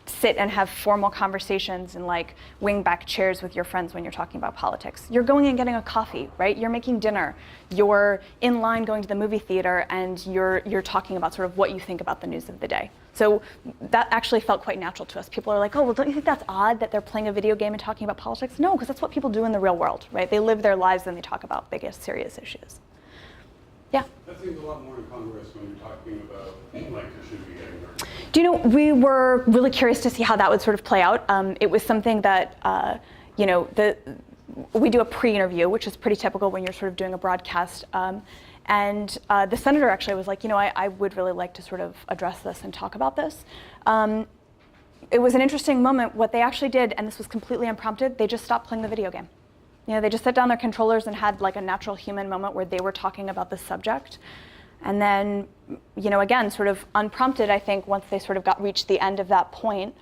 sit and have formal conversations in like wing-back chairs with your friends when you're talking about politics. You're going and getting a coffee, right? You're making dinner. You're in line going to the movie theater, and you're talking about sort of what you think about the news of the day. So that actually felt quite natural to us. People are like, oh, well, don't you think that's odd that they're playing a video game and talking about politics? No, because that's what people do in the real world, right? They live their lives and they talk about big, serious issues. Yeah? That seems a lot more incongruous when you're talking about, like, Khashoggi getting murdered. Do you know, we were really curious to see how that would sort of play out. It was something that, we do a pre-interview, which is pretty typical when you're sort of doing a broadcast. And the senator actually was like, I would really like to sort of address this and talk about this. It was an interesting moment. What they actually did, and this was completely unprompted, they just stopped playing the video game. They just set down their controllers and had like a natural human moment where they were talking about the subject. And then, again, sort of unprompted, I think, once they sort of reached the end of that point,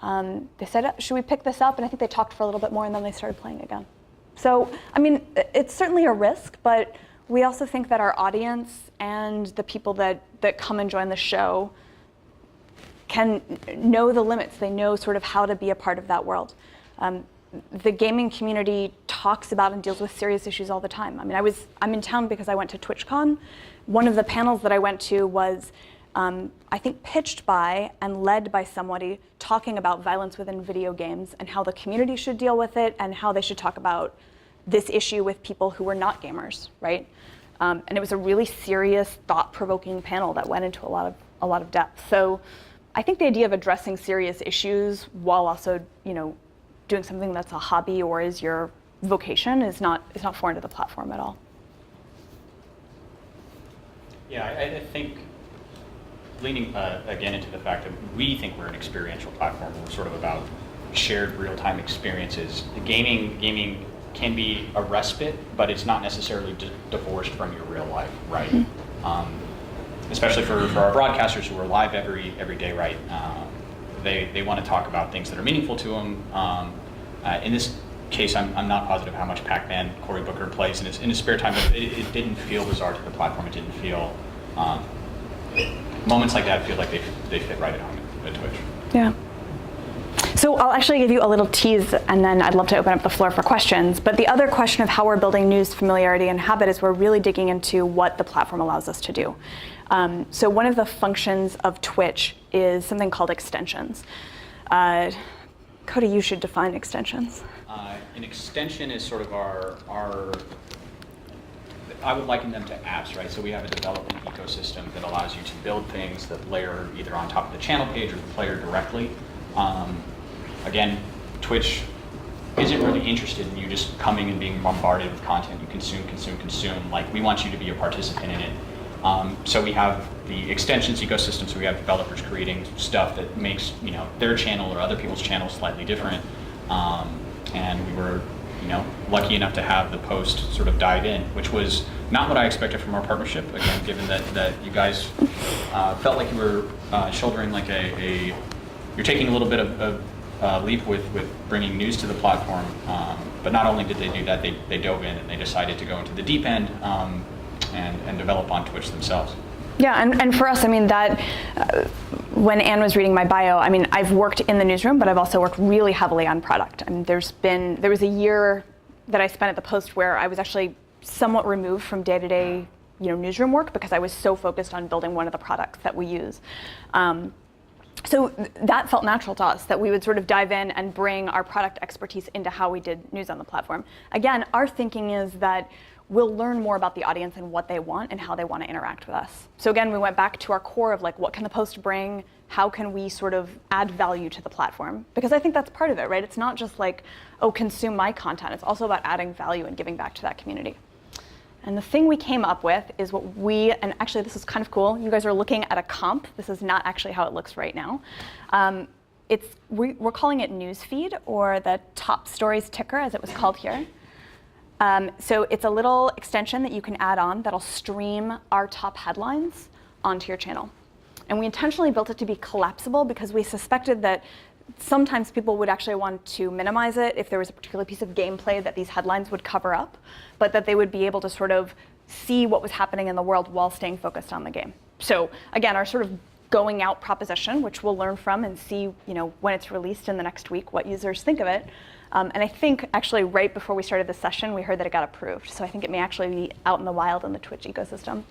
they said, should we pick this up? And I think they talked for a little bit more, and then they started playing again. So, I mean, it's certainly a risk, but we also think that our audience and the people that come and join the show can know the limits. They know sort of how to be a part of that world. The gaming community talks about and deals with serious issues all the time. I mean, I'm in town because I went to TwitchCon. One of the panels that I went to was, I think, pitched by and led by somebody talking about violence within video games and how the community should deal with it and how they should talk about this issue with people who were not gamers, right? And it was a really serious, thought-provoking panel that went into a lot of depth. So I think the idea of addressing serious issues while also, doing something that's a hobby or is your vocation is not foreign to the platform at all. Yeah, I think leaning again into the fact that we think we're an experiential platform. We're sort of about shared real-time experiences. Gaming can be a respite, but it's not necessarily divorced from your real life, right? Mm-hmm. Especially for our broadcasters who are live every day, right? They want to talk about things that are meaningful to them. In this case, I'm not positive how much Pac-Man Cory Booker plays in his spare time, but it didn't feel bizarre to the platform. It didn't feel moments like that feel like they fit right at home at Twitch. Yeah. So I'll actually give you a little tease, and then I'd love to open up the floor for questions. But the other question of how we're building news familiarity and habit is we're really digging into what the platform allows us to do. So one of the functions of Twitch is something called extensions. Cody, you should define extensions. An extension is sort of our I would liken them to apps, right? So we have a development ecosystem that allows you to build things that layer either on top of the channel page or the player directly. Again, Twitch isn't really interested in you just coming and being bombarded with content. You consume. Like, we want you to be a participant in it. So we have the extensions ecosystem, so we have developers creating stuff that makes their channel or other people's channels slightly different. And we were lucky enough to have the post sort of dive in, which was not what I expected from our partnership. Again, given that you guys felt like you were shouldering like a you're taking a little bit of a leap with bringing news to the platform. But not only did they do that, they dove in and they decided to go into the deep end and develop on Twitch themselves. Yeah, and for us, I mean, that when Anne was reading my bio, I mean, I've worked in the newsroom, but I've also worked really heavily on product. I mean, there was a year that I spent at the Post where I was actually somewhat removed from day-to-day, newsroom work because I was so focused on building one of the products that we use. So that felt natural to us, that we would sort of dive in and bring our product expertise into how we did news on the platform. Again, our thinking is that we'll learn more about the audience and what they want and how they want to interact with us. So again, we went back to our core of like, what can the Post bring? How can we sort of add value to the platform? Because I think that's part of it, right? It's not just like, oh, consume my content. It's also about adding value and giving back to that community. And the thing we came up with is and actually this is kind of cool. You guys are looking at a comp. This is not actually how it looks right now. We're calling it Newsfeed, or the top stories ticker as it was called here. So it's a little extension that you can add on that'll stream our top headlines onto your channel. And we intentionally built it to be collapsible because we suspected that sometimes people would actually want to minimize it if there was a particular piece of gameplay that these headlines would cover up, but that they would be able to sort of see what was happening in the world while staying focused on the game. So again, our sort of going out proposition, which we'll learn from and see, when it's released in the next week, what users think of it. And I think actually right before we started this session, we heard that it got approved. So I think it may actually be out in the wild in the Twitch ecosystem.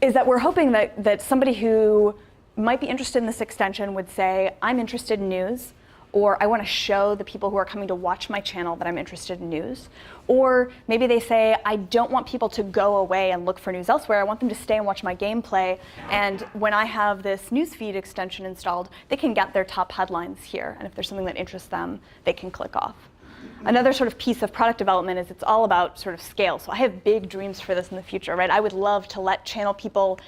Is that we're hoping that somebody who might be interested in this extension would say, I'm interested in news, or I want to show the people who are coming to watch my channel that I'm interested in news. Or maybe they say, I don't want people to go away and look for news elsewhere. I want them to stay and watch my gameplay. And when I have this Newsfeed extension installed, they can get their top headlines here. And if there's something that interests them, they can click off. Another sort of piece of product development is it's all about sort of scale. So I have big dreams for this in the future, right? I would love to let channel people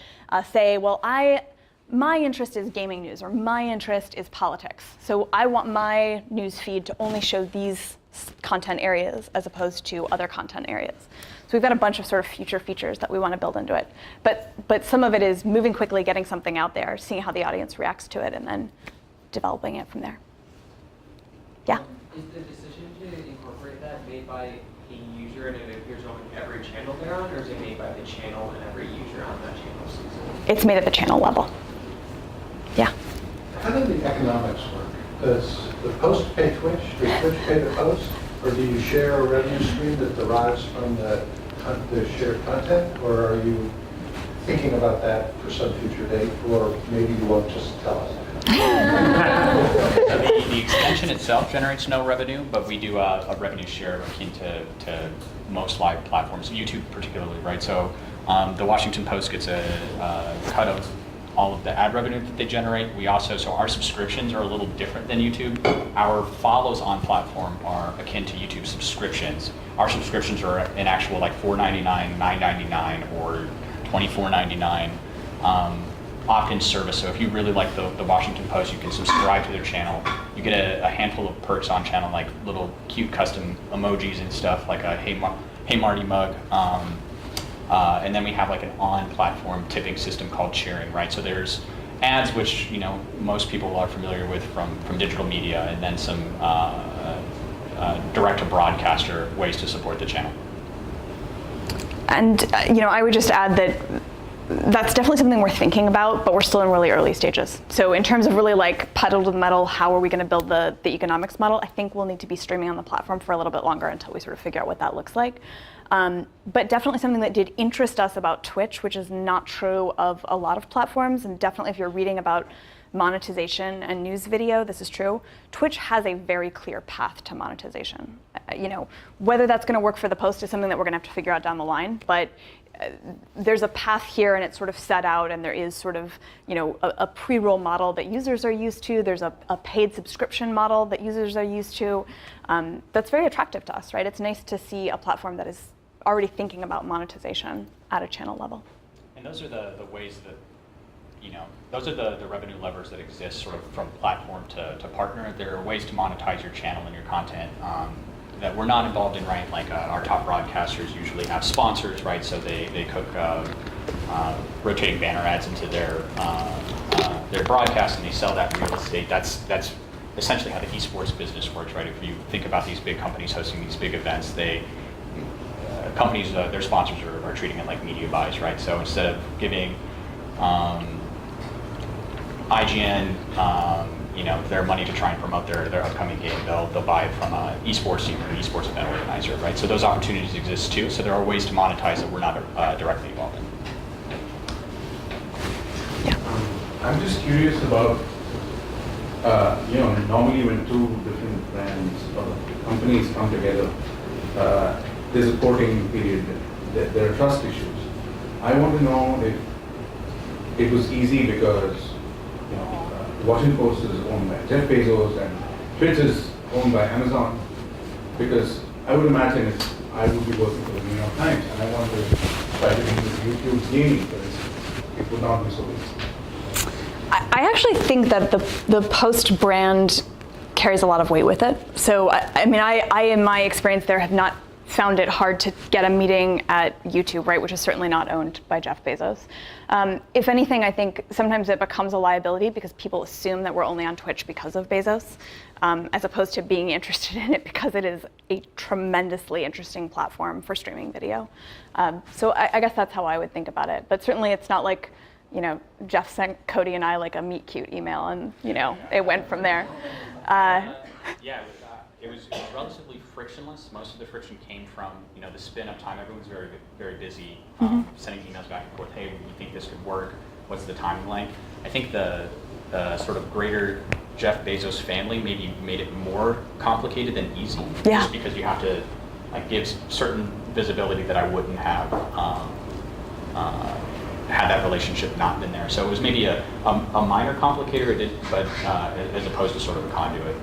say, well, my interest is gaming news, or my interest is politics. So I want my news feed to only show these content areas as opposed to other content areas. So we've got a bunch of sort of future features that we want to build into it. But some of it is moving quickly, getting something out there, seeing how the audience reacts to it, and then developing it from there. Yeah? Is the decision to incorporate that made by a user and it appears on every channel they're on, or is it made by the channel and every user on that channel sees it? It's made at the channel level. Yeah. How do the economics work? Does the Post pay Twitch? Does Twitch pay the Post? Or do you share a revenue stream that derives from the shared content? Or are you thinking about that for some future date? Or maybe you won't just tell us? So the extension itself generates no revenue, but we do a revenue share akin to most live platforms, YouTube particularly, right? So the Washington Post gets a cut of all of the ad revenue that they generate. We also, so our subscriptions are a little different than YouTube. Our follows on platform are akin to YouTube subscriptions. Our subscriptions are an actual like $4.99, $9.99, or $24.99 opt-in service. So if you really like the Washington Post, you can subscribe to their channel. You get a handful of perks on channel, like little cute custom emojis and stuff, like a Hey Marty mug. And then we have like an on-platform tipping system called cheering, right? So there's ads, which most people are familiar with from digital media, and then some direct-to-broadcaster ways to support the channel. And I would just add that that's definitely something we're thinking about, but we're still in really early stages. So in terms of really like pedal to the metal, how are we going to build the economics model? I think we'll need to be streaming on the platform for a little bit longer until we sort of figure out what that looks like. But definitely something that did interest us about Twitch, which is not true of a lot of platforms, and definitely if you're reading about monetization and news video, this is true. Twitch has a very clear path to monetization. Whether that's going to work for the Post is something that we're going to have to figure out down the line, but there's a path here and it's sort of set out, and there is sort of a pre-roll model that users are used to. There's a paid subscription model that users are used to. That's very attractive to us, right? It's nice to see a platform that is already thinking about monetization at a channel level. And those are the ways that, those are the revenue levers that exist sort of from platform to partner. There are ways to monetize your channel and your content that we're not involved in, right? Like our top broadcasters usually have sponsors, right? So they cook rotating banner ads into their they're broadcast and they sell that real estate. That's essentially how the esports business works, right? If you think about these big companies hosting these big events, companies, their sponsors are treating it like media buys, right? So instead of giving IGN, their money to try and promote their upcoming game, they'll buy it from an esports team or an esports event organizer, right? So those opportunities exist too. So there are ways to monetize that we're not directly involved in. I'm just curious about, normally when two different brands or companies come together, there's a courting period, there are trust issues. I want to know if it was easy because, Washington Post is owned by Jeff Bezos and Twitch is owned by Amazon, because I would imagine if I would be working for the New York Times and I want to try to use YouTube gaming, for instance, it would not be so easy. I actually think that the Post brand carries a lot of weight with it. So, I in my experience there have not found it hard to get a meeting at YouTube, right, which is certainly not owned by Jeff Bezos. If anything, I think sometimes it becomes a liability because people assume that we're only on Twitch because of Bezos, as opposed to being interested in it because it is a tremendously interesting platform for streaming video. So I guess that's how I would think about it. But certainly it's not like, Jeff sent Cody and I like a meet cute email and, it went from there. It was relatively frictionless. Most of the friction came from, the spin-up time. Everyone's very, very busy sending emails back and forth. Hey, we think this could work. What's the timing like? I think the sort of greater Jeff Bezos family maybe made it more complicated than easy. Yeah. Just because you have to give certain visibility that I wouldn't have had that relationship not been there. So it was maybe a minor complicator, but as opposed to sort of a conduit.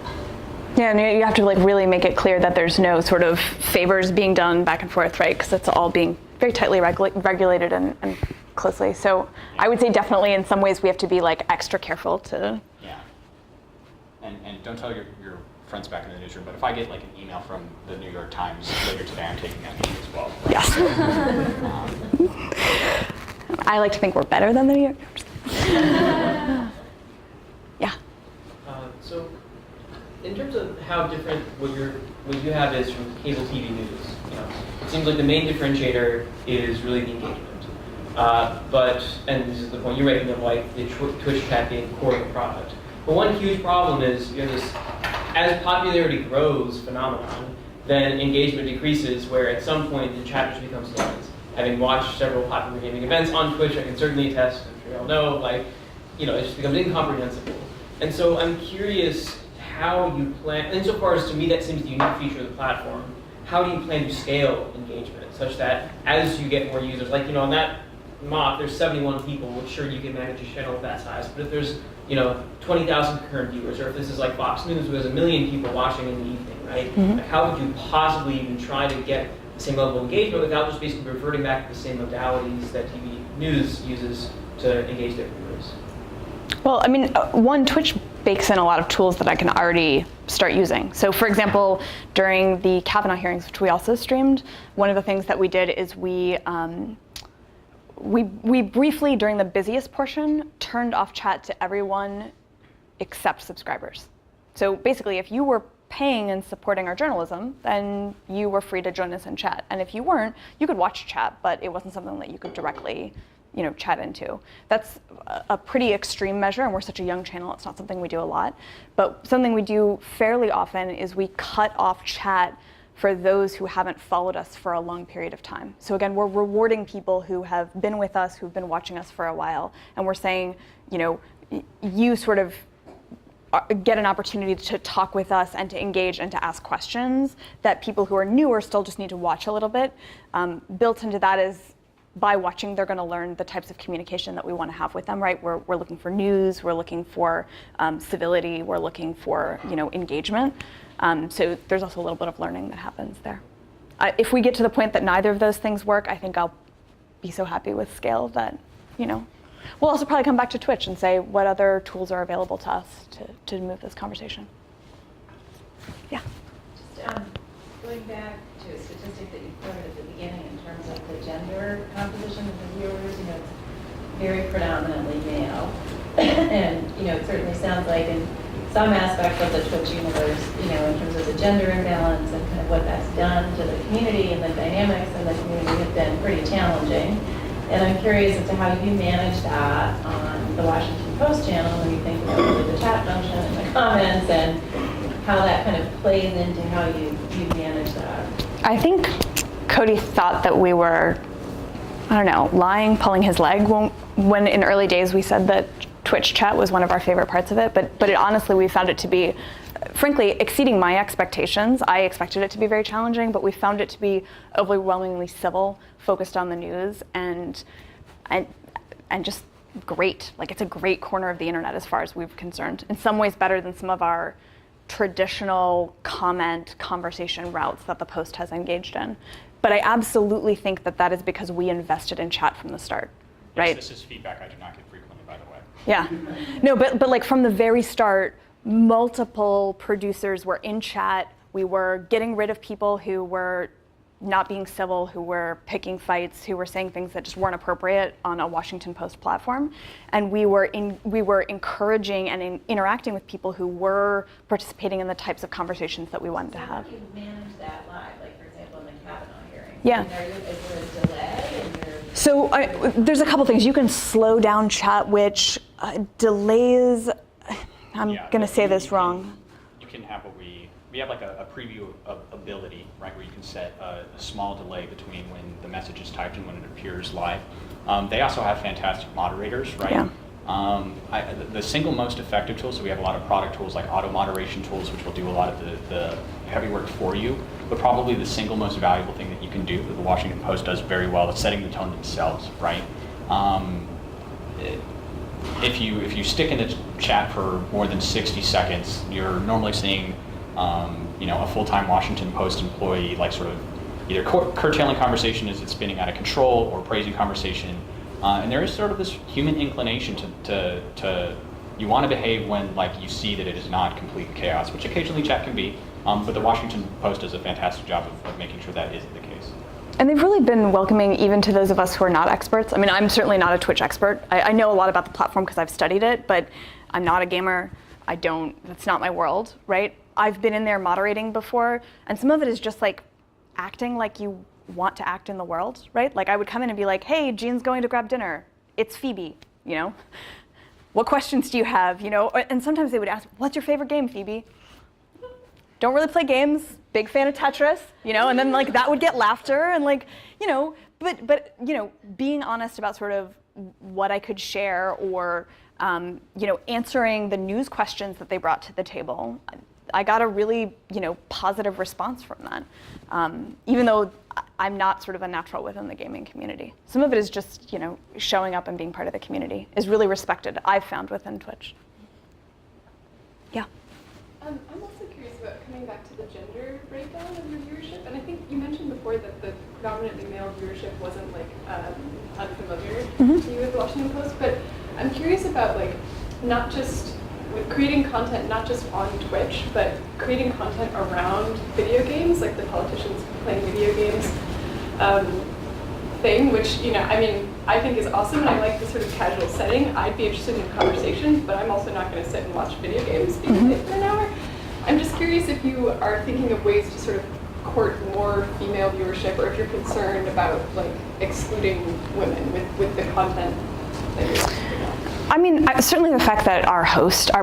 Yeah, and you have to really make it clear that there's no sort of favors being done back and forth, right? Because it's all being very tightly regulated and closely. So I would say definitely in some ways we have to be extra careful to. Yeah. And don't tell your friends back in the newsroom, but if I get an email from the New York Times later today, I'm taking that meeting as well. Right? Yes. I like to think we're better than the New York Times. Yeah. So, in terms of how different what you have is from cable TV news, it seems like the main differentiator is really the engagement. And this is the point you're making of the Twitch chat being core of the product. But one huge problem is this, as popularity grows phenomenon, then engagement decreases, where at some point the chat just becomes noise. Having watched several popular gaming events on Twitch, I can certainly attest, I'm sure you all know, it just becomes incomprehensible. And so I'm curious how you plan, insofar as to me that seems the unique feature of the platform, how do you plan to scale engagement such that as you get more users, on that mock, there's 71 people, which sure you can manage a channel of that size, but if there's 20,000 concurrent viewers, or if this is like Fox News who has 1 million people watching in the evening, right? Mm-hmm. How would you possibly even try to get the same level of engagement without just basically reverting back to the same modalities that TV news uses to engage their viewers? Well, one, Twitch bakes in a lot of tools that I can already start using. So for example, during the Kavanaugh hearings, which we also streamed, one of the things that we did is we briefly, during the busiest portion, turned off chat to everyone except subscribers. So basically, if you were paying and supporting our journalism, then you were free to join us in chat. And if you weren't, you could watch chat, but it wasn't something that you could directly chat into. That's a pretty extreme measure, and we're such a young channel, it's not something we do a lot. But something we do fairly often is we cut off chat for those who haven't followed us for a long period of time. So again, we're rewarding people who have been with us, who've been watching us for a while, and we're saying, you sort of get an opportunity to talk with us and to engage and to ask questions that people who are newer still just need to watch a little bit. Built into that is, by watching, they're going to learn the types of communication that we want to have with them, right? We're looking for news, we're looking for civility, we're looking for engagement. So there's also a little bit of learning that happens there. If we get to the point that neither of those things work, I think I'll be so happy with scale that, we'll also probably come back to Twitch and say what other tools are available to us to move this conversation. Yeah. Just going back to a statistic that you quoted at the beginning in terms of the gender composition of the viewers, it's very predominantly male. And, it certainly sounds like in some aspects of the Twitch universe, in terms of the gender imbalance and kind of what that's done to the community and the dynamics in the community have been pretty challenging. And I'm curious as to how you manage that on the Washington Post channel when you think about really the chat function and the comments and how that kind of plays into how you manage that. I think Cody thought that we were, lying, pulling his leg when in early days we said that Twitch chat was one of our favorite parts of it, but honestly we found it to be, frankly, exceeding my expectations. I expected it to be very challenging, but we found it to be overwhelmingly civil, focused on the news, and just great. Like, it's a great corner of the internet as far as we're concerned. In some ways better than some of our traditional comment conversation routes that the Post has engaged in. But I absolutely think that is because we invested in chat from the start, right? Yes, this is feedback I do not get frequently, by the way. Yeah. No, but like from the very start, multiple producers were in chat. We were getting rid of people who were not being civil, who were picking fights, who were saying things that just weren't appropriate on a Washington Post platform. And we were encouraging and interacting with people who were participating in the types of conversations that we wanted to have. How do you manage that live, like for example in the Kavanaugh hearing? Yeah. Is there a delay in your... So there's a couple things. You can slow down chat, which delays, I'm gonna say this wrong. You can have we have like a preview of ability, right, where you can set a small delay between when the message is typed and when it appears live. They also have fantastic moderators, right? Yeah. The single most effective tool, so we have a lot of product tools like auto moderation tools, which will do a lot of the heavy work for you, but probably the single most valuable thing that you can do that the Washington Post does very well is setting the tone themselves, right? If you stick in the chat for more than 60 seconds, you're normally seeing a full-time Washington Post employee like sort of either curtailing conversation as it's spinning out of control or praising conversation. And there is sort of this human inclination to you want to behave when like you see that it is not complete chaos, which occasionally chat can be, but the Washington Post does a fantastic job of making sure that isn't the case. And they've really been welcoming even to those of us who are not experts. I mean, I'm certainly not a Twitch expert. I know a lot about the platform because I've studied it, but I'm not a gamer. That's not my world, right? I've been in there moderating before, and some of it is just like acting like you want to act in the world, right? Like I would come in and be like, hey, Jean's going to grab dinner. It's Phoebe, What questions do you have, And sometimes they would ask, what's your favorite game, Phoebe? Don't really play games, big fan of Tetris, and then like that would get laughter and like, but being honest about sort of what I could share or, answering the news questions that they brought to the table. I got a really, positive response from that, even though I'm not sort of a natural within the gaming community. Some of it is just, showing up and being part of the community is really respected, I've found within Twitch. Yeah. I'm also curious about coming back to the gender breakdown of your viewership, and I think you mentioned before that the predominantly male viewership wasn't like unfamiliar to you with the Washington Post, but I'm curious about like not just with creating content, not just on Twitch, but creating content around video games, like the politicians playing video games thing, which, I think is awesome, and I like the sort of casual setting. I'd be interested in conversations, but I'm also not going to sit and watch video games for an hour. I'm just curious if you are thinking of ways to sort of court more female viewership, or if you're concerned about like excluding women with the content that you're putting out. I mean, certainly the fact that our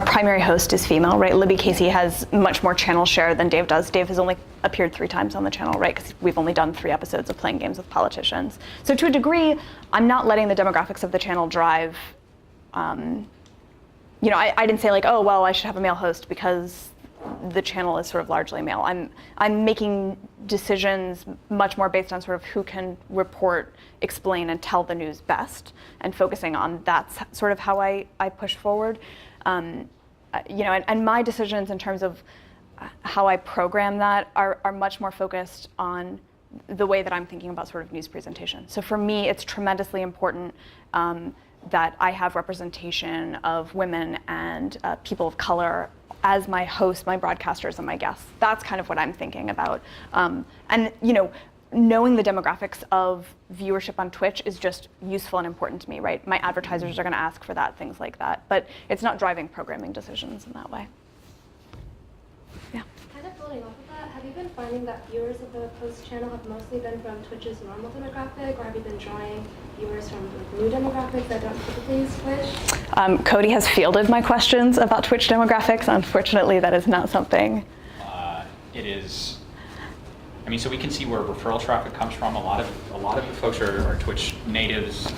primary host is female, right? Libby Casey has much more channel share than Dave does. Dave has only appeared 3 times on the channel, right? Because we've only done 3 episodes of playing games with politicians. So to a degree, I'm not letting the demographics of the channel drive, I didn't say like, oh, well, I should have a male host because the channel is sort of largely male. I'm making decisions much more based on sort of who can report, explain, and tell the news best, and focusing on that's sort of how I push forward. And my decisions in terms of how I program that are much more focused on the way that I'm thinking about sort of news presentation. So for me, it's tremendously important that I have representation of women and people of color as my hosts, my broadcasters, and my guests. That's kind of what I'm thinking about. And knowing the demographics of viewership on Twitch is just useful and important to me, right? My advertisers are going to ask for that, things like that. But it's not driving programming decisions in that way. Yeah. Kind of building off of that, have you been finding that viewers of the Post channel have mostly been from Twitch's normal demographic, or have you been drawing viewers from the new demographics that don't typically use Twitch? Cody has fielded my questions about Twitch demographics. Unfortunately, that is not something. It is. I mean, so we can see where referral traffic comes from. A lot of the folks are Twitch natives.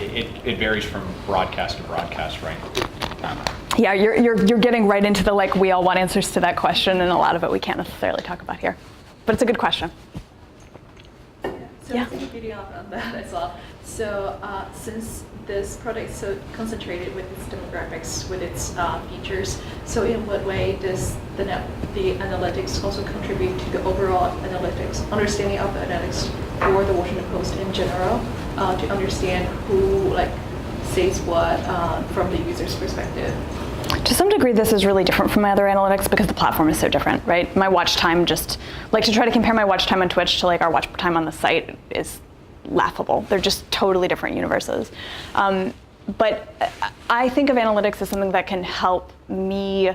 It varies from broadcast to broadcast, right? Yeah, you're getting right into the like we all want answers to that question, and a lot of it we can't necessarily talk about here. But it's a good question. So yeah. Building on that as well. So since this product is so concentrated with its demographics, with its features, so in what way does the analytics also contribute to the overall analytics, understanding of the analytics for the Washington Post in general, to understand who says what from the user's perspective? To some degree, this is really different from my other analytics because the platform is so different, right? My watch time, just to try to compare my watch time on Twitch to our watch time on the site is laughable. They're just totally different universes. But I think of analytics as something that can help me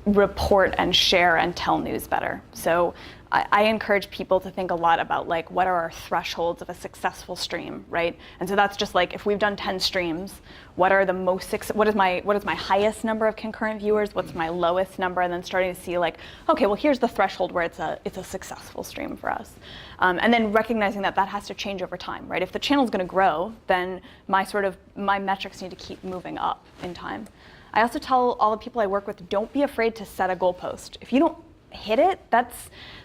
report and share and tell news better. So I encourage people to think a lot about what are our thresholds of a successful stream, right? And so that's just if we've done 10 streams, what are the what is my highest number of concurrent viewers? What's my lowest number? And then starting to see okay, well here's the threshold where it's a successful stream for us. And then recognizing that has to change over time, right? If the channel's going to grow, then my metrics need to keep moving up in time. I also tell all the people I work with, don't be afraid to set a goalpost. If you don't hit it, that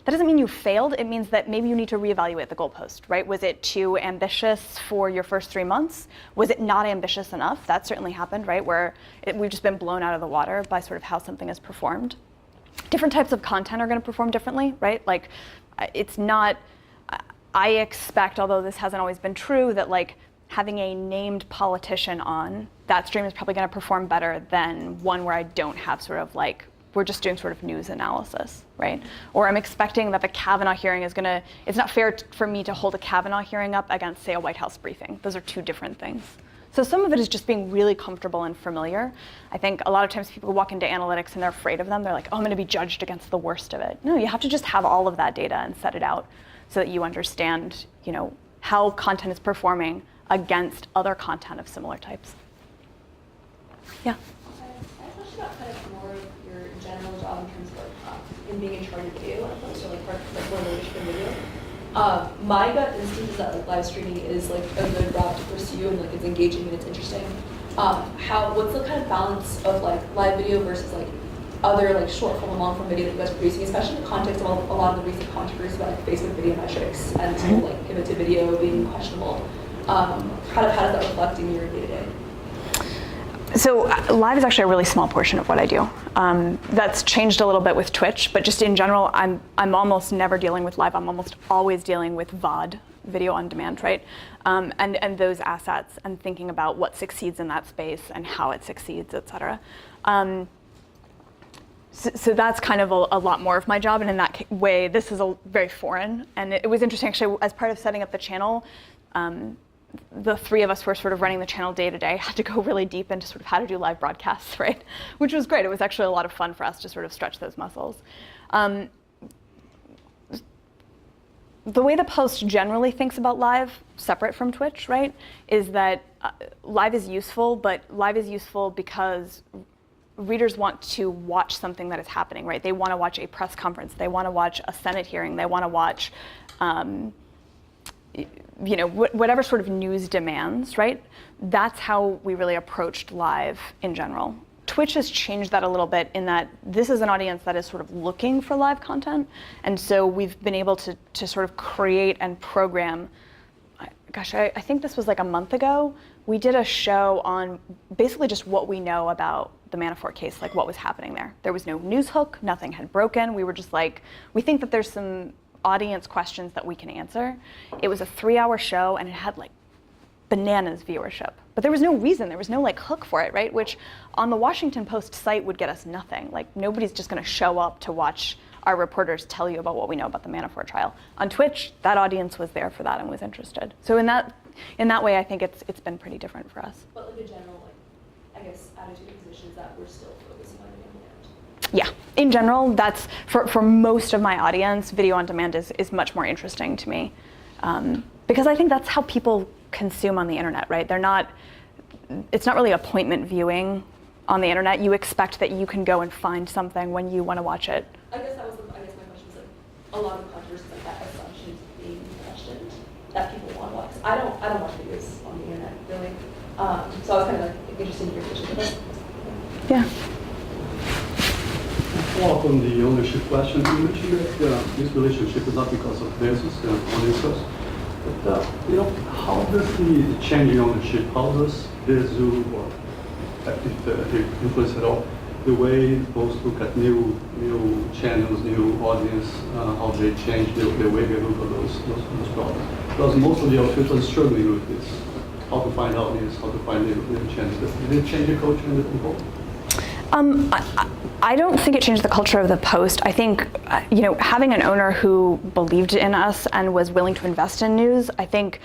doesn't mean you failed. It means that maybe you need to reevaluate the goalpost, right? Was it too ambitious for your first 3 months? Was it not ambitious enough? That certainly happened, right? Where we've just been blown out of the water by sort of how something has performed. Different types of content are going to perform differently, right? It's not, I expect, although this hasn't always been true, that having a named politician on, that stream is probably going to perform better than one where I don't have we're just doing sort of news analysis, right? Or I'm expecting that the Kavanaugh hearing is it's not fair for me to hold a Kavanaugh hearing up against, say, a White House briefing. Those are two different things. So some of it is just being really comfortable and familiar. I think a lot of times people walk into analytics and they're afraid of them. They're like, oh, I'm gonna be judged against the worst of it. No, you have to just have all of that data and set it out so that you understand, how content is performing against other content of similar types. Yeah. I have a question about kind of more of your general job in terms of in being in charge of video, as opposed to more leadership in video. My gut instinct is that live streaming is a good route to pursue, and it's engaging and it's interesting. What's the kind of balance of live video versus other short form and long form video that you guys are producing, especially in the context of a lot of the recent controversy about Facebook video metrics and pivot to video being questionable. How does that reflect in your day-to-day? So live is actually a really small portion of what I do. That's changed a little bit with Twitch, but just in general, I'm almost never dealing with live. I'm almost always dealing with VOD, video on demand, right? And those assets and thinking about what succeeds in that space and how it succeeds, et cetera. So that's kind of a lot more of my job, and in that way, this is very foreign. And it was interesting, actually, as part of setting up the channel, the three of us who were sort of running the channel day to day had to go really deep into sort of how to do live broadcasts, right? Which was great. It was actually a lot of fun for us to sort of stretch those muscles. The way the Post generally thinks about live, separate from Twitch, right, is that live is useful, but live is useful because readers want to watch something that is happening, right? They want to watch a press conference. They want to watch a Senate hearing. They want to watch whatever sort of news demands, right? That's how we really approached live in general. Twitch has changed that a little bit in that this is an audience that is sort of looking for live content. And so we've been able to sort of create and program, I think this was a month ago, we did a show on basically just what we know about the Manafort case, what was happening there. There was no news hook, nothing had broken. We were just we think that there's some audience questions that we can answer. It was a 3-hour show and it had bananas viewership, but there was no reason, there was no hook for it, right? Which on the Washington Post site would get us nothing. Nobody's just going to show up to watch our reporters tell you about what we know about the Manafort trial. On Twitch, that audience was there for that and was interested. So in that way, I think it's been pretty different for us. But like a general, like, I guess, attitude and position is that we're still focusing on video on demand. Yeah, in general, that's for most of my audience, video on demand is much more interesting to me, because I think that's how people consume on the internet, right? It's not really appointment viewing on the internet. You expect that you can go and find something when you want to watch it. I guess my question was like, a lot of controversies like that assumption is being questioned that people want to watch. I don't watch videos on the internet really, so I was kind of like interested in your position with this. Yeah. Follow up on the ownership question. You mentioned that this relationship is not because of Bezos and audiences, but how does the changing ownership, how does Bezos, or if they influence at all, the way those look at new channels, new audience, how they change the way they look at those products? Because most of the outfits are struggling with this. How to find audience, how to find new channels. Did it change the culture in the people? I don't think it changed the culture of the Post. I think, having an owner who believed in us and was willing to invest in news, I think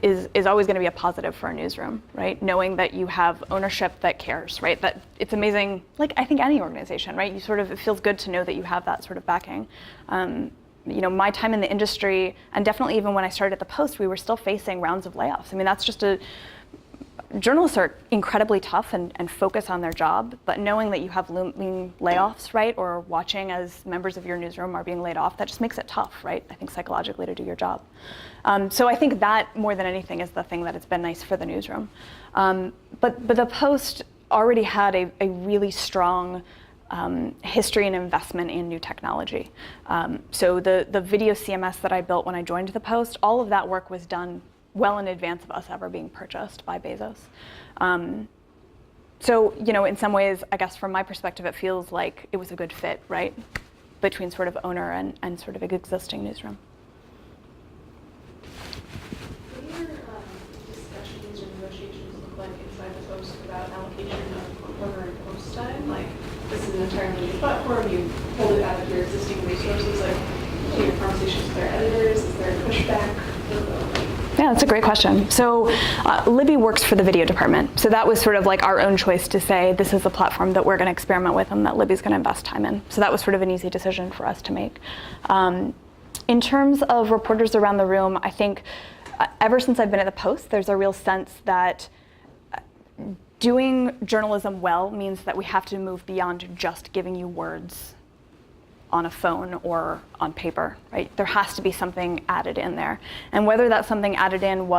is always going to be a positive for a newsroom, right? Knowing that you have ownership that cares, right? That it's amazing, like I think any organization, right? It feels good to know that you have that sort of backing. My time in the industry, and definitely even when I started at the Post, we were still facing rounds of layoffs. I mean, that's just journalists are incredibly tough and focus on their job, but knowing that you have looming layoffs, right, or watching as members of your newsroom are being laid off, that just makes it tough, right, I think psychologically to do your job. So I think that more than anything is the thing that it's been nice for the newsroom. But the Post already had a really strong history and investment in new technology. So the video CMS that I built when I joined the Post, all of that work was done well in advance of us ever being purchased by Bezos. So, in some ways, I guess from my perspective, it feels like it was a good fit, right? Between sort of owner and sort of an existing newsroom. What do your discussions or negotiations look like inside the Post about allocation of corner and post time? Like, this is an entirely new platform, you pulled it out of your existing resources, like, do your conversations with their editors, is there pushback? Yeah, that's a great question. So Libby works for the video department. So that was sort of like our own choice to say, this is a platform that we're going to experiment with and that Libby's going to invest time in. So that was sort of an easy decision for us to make. In terms of reporters around the room, I think ever since I've been at the Post, there's a real sense that doing journalism well means that we have to move beyond just giving you words on a phone or on paper, right? There has to be something added in there. And whether that something added in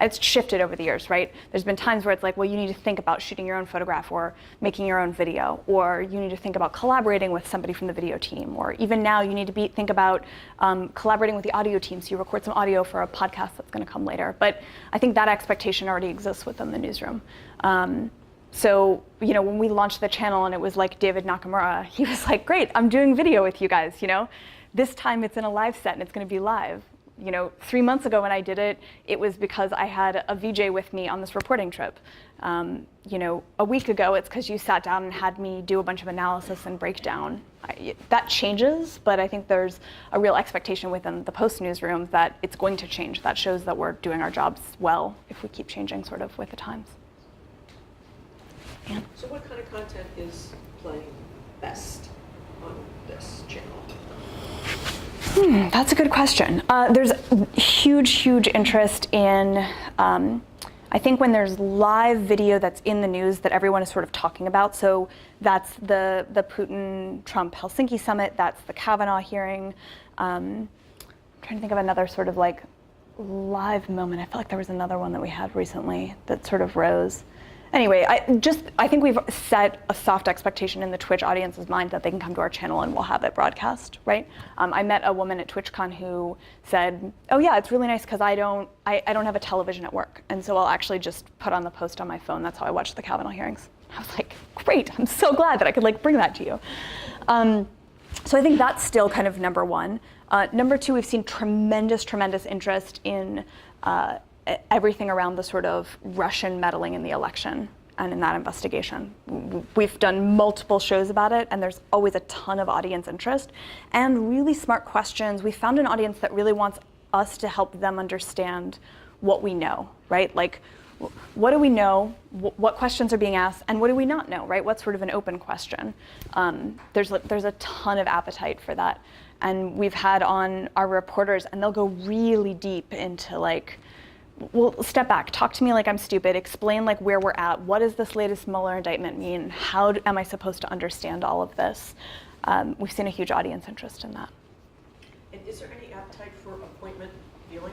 it's shifted over the years, right? There's been times where it's like, well, you need to think about shooting your own photograph or making your own video, or you need to think about collaborating with somebody from the video team, or even now you need to think about collaborating with the audio team, so you record some audio for a podcast that's gonna come later. But I think that expectation already exists within the newsroom. So, when we launched the channel and it was like David Nakamura, he was like, great, I'm doing video with you guys, This time it's in a live set and it's gonna be live. 3 months ago when I did it, it was because I had a VJ with me on this reporting trip. A week ago, it's because you sat down and had me do a bunch of analysis and breakdown. That changes, but I think there's a real expectation within the Post newsroom that it's going to change. That shows that we're doing our jobs well if we keep changing sort of with the times. Yeah. So what kind of content is playing best on this channel? That's a good question. There's huge interest in, I think when there's live video that's in the news that everyone is sort of talking about. So that's the Putin-Trump Helsinki summit, that's the Kavanaugh hearing. I'm trying to think of another sort of like live moment. I feel like there was another one that we had recently that sort of rose. Anyway, I think we've set a soft expectation in the Twitch audience's mind that they can come to our channel and we'll have it broadcast, right? I met a woman at TwitchCon who said, oh yeah, it's really nice because I don't have a television at work. And so I'll actually just put on the Post on my phone. That's how I watch the Kavanaugh hearings. I was like, great, I'm so glad that I could bring that to you. So I think that's still kind of number one. Number two, we've seen tremendous interest in everything around the sort of Russian meddling in the election. and in that investigation. We've done multiple shows about it, and there's always a ton of audience interest and really smart questions. We found an audience that really wants us to help them understand what we know, right? Like, what do we know? What questions are being asked? And what do we not know, right? What's sort of an open question? There's a ton of appetite for that. And we've had on our reporters, and they'll go really deep into like, well, step back, talk to me like I'm stupid, explain like where we're at, what does this latest Mueller indictment mean, how am I supposed to understand all of this? We've seen a huge audience interest in that. And is there any appetite for appointment viewing?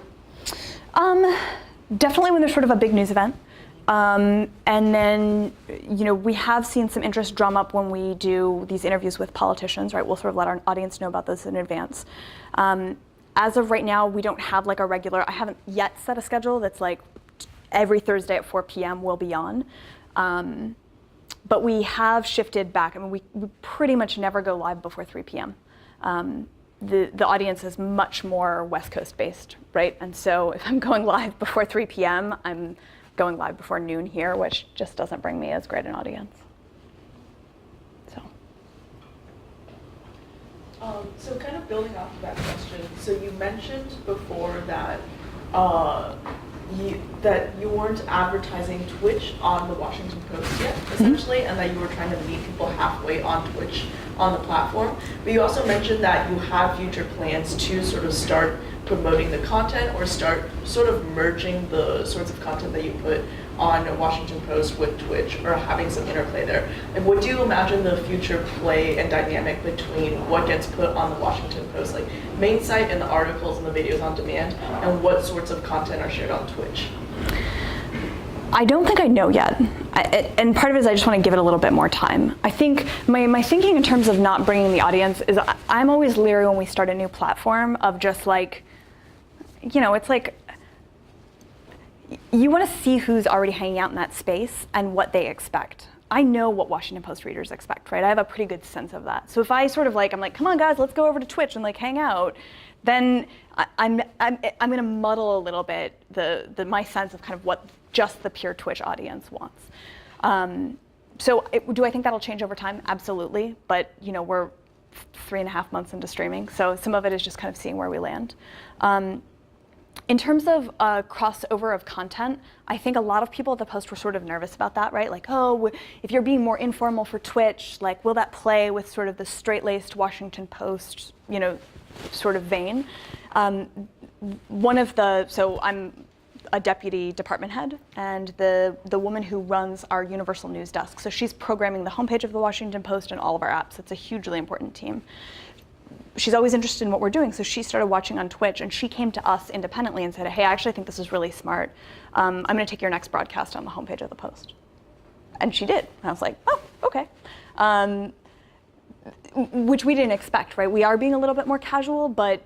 Definitely when there's sort of a big news event. And then, we have seen some interest drum up when we do these interviews with politicians, right? We'll sort of let our audience know about those in advance. As of right now, we don't have like a regular, I haven't yet set a schedule that's like every Thursday at 4 p.m. we'll be on. But we have shifted back. I mean, we pretty much never go live before 3 p.m. The audience is much more West Coast based, right? And so if I'm going live before 3 p.m., I'm going live before noon here, which just doesn't bring me as great an audience. So kind of building off of that question, so you mentioned before that you weren't advertising Twitch on the Washington Post yet, essentially, and that you were trying to meet people halfway on Twitch on the platform. But you also mentioned that you have future plans to sort of start promoting the content or start sort of merging the sorts of content that you put on Washington Post with Twitch, or having some interplay there. And what do you imagine the future play and dynamic between what gets put on the Washington Post, like main site and the articles and the videos on demand, and what sorts of content are shared on Twitch? I don't think I know yet. And part of it is I just want to give it a little bit more time. I think my thinking in terms of not bringing the audience is I'm always leery when we start a new platform of just like, it's like, you want to see who's already hanging out in that space and what they expect. I know what Washington Post readers expect, right? I have a pretty good sense of that. So if I sort of like, I'm like, come on guys, let's go over to Twitch and like hang out, then I'm going to muddle a little bit my sense of kind of what just the pure Twitch audience wants. Do I think that'll change over time? Absolutely. But we're 3.5 months into streaming, so some of it is just kind of seeing where we land. In terms of crossover of content, I think a lot of people at the Post were sort of nervous about that, right? Like, oh, if you're being more informal for Twitch, like, will that play with sort of the straight-laced Washington Post, sort of vein? So I'm a deputy department head, and the woman who runs our universal news desk, so she's programming the homepage of the Washington Post and all of our apps. It's a hugely important team. She's always interested in what we're doing, so she started watching on Twitch, and she came to us independently and said, hey, I actually think this is really smart. I'm going to take your next broadcast on the homepage of the Post. And she did. And I was like, oh, okay. Which we didn't expect, right? We are being a little bit more casual, but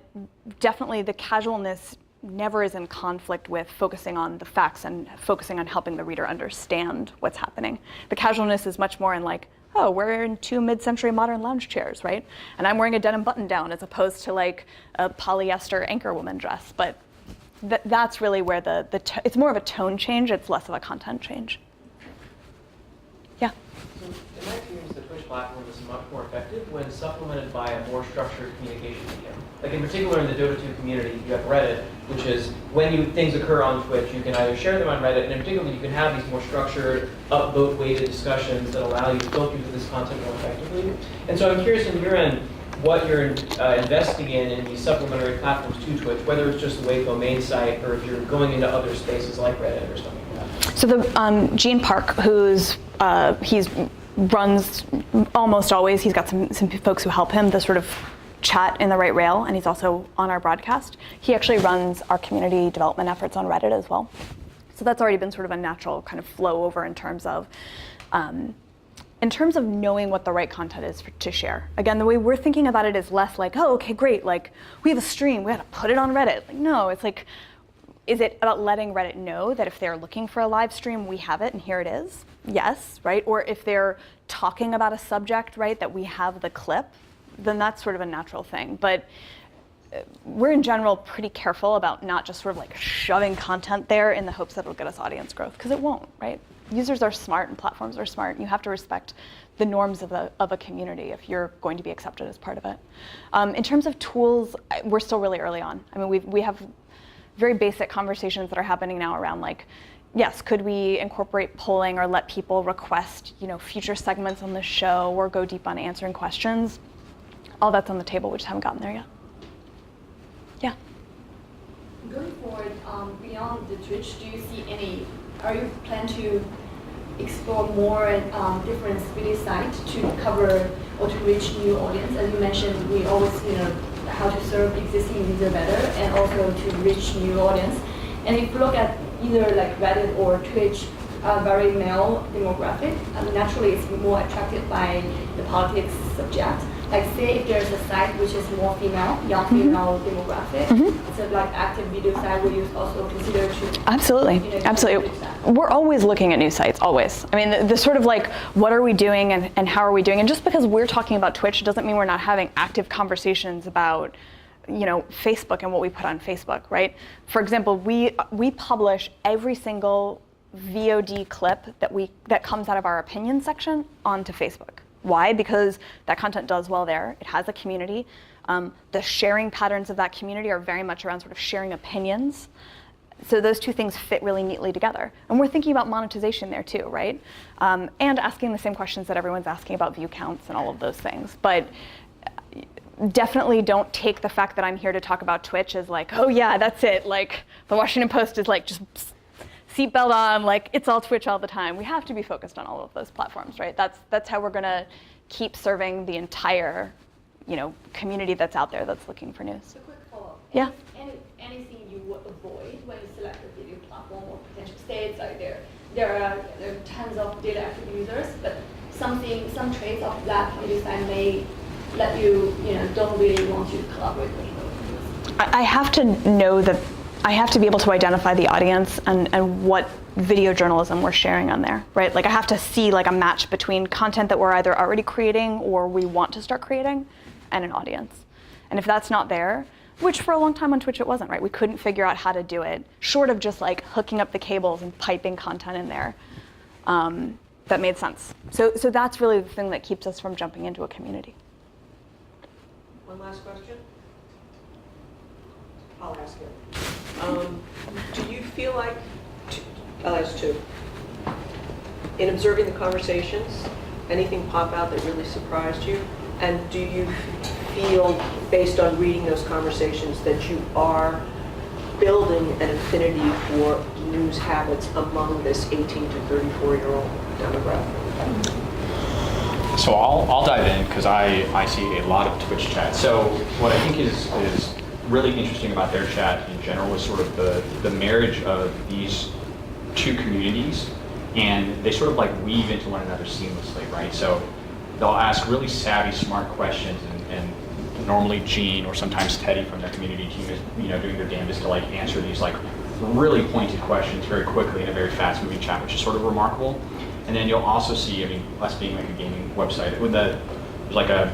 definitely the casualness never is in conflict with focusing on the facts and focusing on helping the reader understand what's happening. The casualness is much more in like, oh, we're in 2 mid-century modern lounge chairs, right? And I'm wearing a denim button-down as opposed to like a polyester anchorwoman dress. But that's really where it's more of a tone change, it's less of a content change. Yeah? So in my experience, the Twitch platform is much more effective when supplemented by a more structured communication medium. Like in particular in the Dota 2 community, you have Reddit, which is when things occur on Twitch, you can either share them on Reddit, and in particular you can have these more structured, upvote weighted discussions that allow you to filter through this content more effectively. And so I'm curious on your end, what you're investing in these supplementary platforms to Twitch, whether it's just the Waco main site or if you're going into other spaces like Reddit or something like that. So the Gene Park, he runs almost always, he's got some folks who help him, the sort of chat in the right rail, and he's also on our broadcast. He actually runs our community development efforts on Reddit as well. So that's already been sort of a natural kind of flow over in terms of knowing what the right content is to share. Again, the way we're thinking about it is less like, oh, okay, great, like we have a stream, we gotta put it on Reddit. Like, no, it's like, is it about letting Reddit know that if they're looking for a live stream, we have it and here it is? Yes, right? Or if they're talking about a subject, right, that we have the clip, then that's sort of a natural thing. But we're in general pretty careful about not just sort of like shoving content there in the hopes that it'll get us audience growth, because it won't, right? users are smart and platforms are smart. You have to respect the norms of a community if you're going to be accepted as part of it. In terms of tools, we're still really early on. I mean, we have very basic conversations that are happening now around like, yes, could we incorporate polling or let people request, future segments on the show or go deep on answering questions? All that's on the table. We just haven't gotten there yet. Yeah. Going forward, beyond the Twitch, are you plan to explore more different video sites to cover or to reach new audience? As you mentioned, we always, how to serve existing user better and also to reach new audience. And if you look at either like Reddit or Twitch, very male demographic, naturally it's more attracted by the politics subject. Like say if there's a site which is more female, young female demographic, it's a like active video site where you also consider to Absolutely. We're always looking at new sites, always. I mean, the sort of like, what are we doing and how are we doing? And just because we're talking about Twitch doesn't mean we're not having active conversations about Facebook and what we put on Facebook, right? For example, we publish every single VOD clip that comes out of our opinion section onto Facebook. Why? Because that content does well there. It has a community. The sharing patterns of that community are very much around sort of sharing opinions. So those two things fit really neatly together. And we're thinking about monetization there too, right? And asking the same questions that everyone's asking about view counts and all of those things. But definitely don't take the fact that I'm here to talk about Twitch as like, oh yeah, that's it. Like the Washington Post is like just seatbelt on, like it's all Twitch all the time. We have to be focused on all of those platforms, right? That's how we're gonna keep serving the entire, community that's out there that's looking for news. A quick follow-up. Yeah. Anything you would avoid when you select a video platform or potential states? Like there are tons of data active users, but some traits of that video site may let you, don't really want you to collaborate with those. I have to know that I have to be able to identify the audience and what video journalism we're sharing on there, right? Like I have to see like a match between content that we're either already creating or we want to start creating and an audience. And if that's not there, which for a long time on Twitch it wasn't, right? We couldn't figure out how to do it, short of just like hooking up the cables and piping content in there. That made sense. So that's really the thing that keeps us from jumping into a community. One last question? I'll ask it. Do you feel like, I'll ask two, in observing the conversations, anything pop out that really surprised you? And do you feel, based on reading those conversations, that you are building an affinity for news habits among this 18 to 34-year-old demographic? So I'll dive in because I see a lot of Twitch chat. So what I think is really interesting about their chat in general is sort of the marriage of these two communities, and they sort of like weave into one another seamlessly, right? So they'll ask really savvy, smart questions, and normally Gene or sometimes Teddy from their community team is doing their damnedest to like answer these like really pointed questions very quickly in a very fast-moving chat, which is sort of remarkable. And then you'll also see, us being like a gaming website, with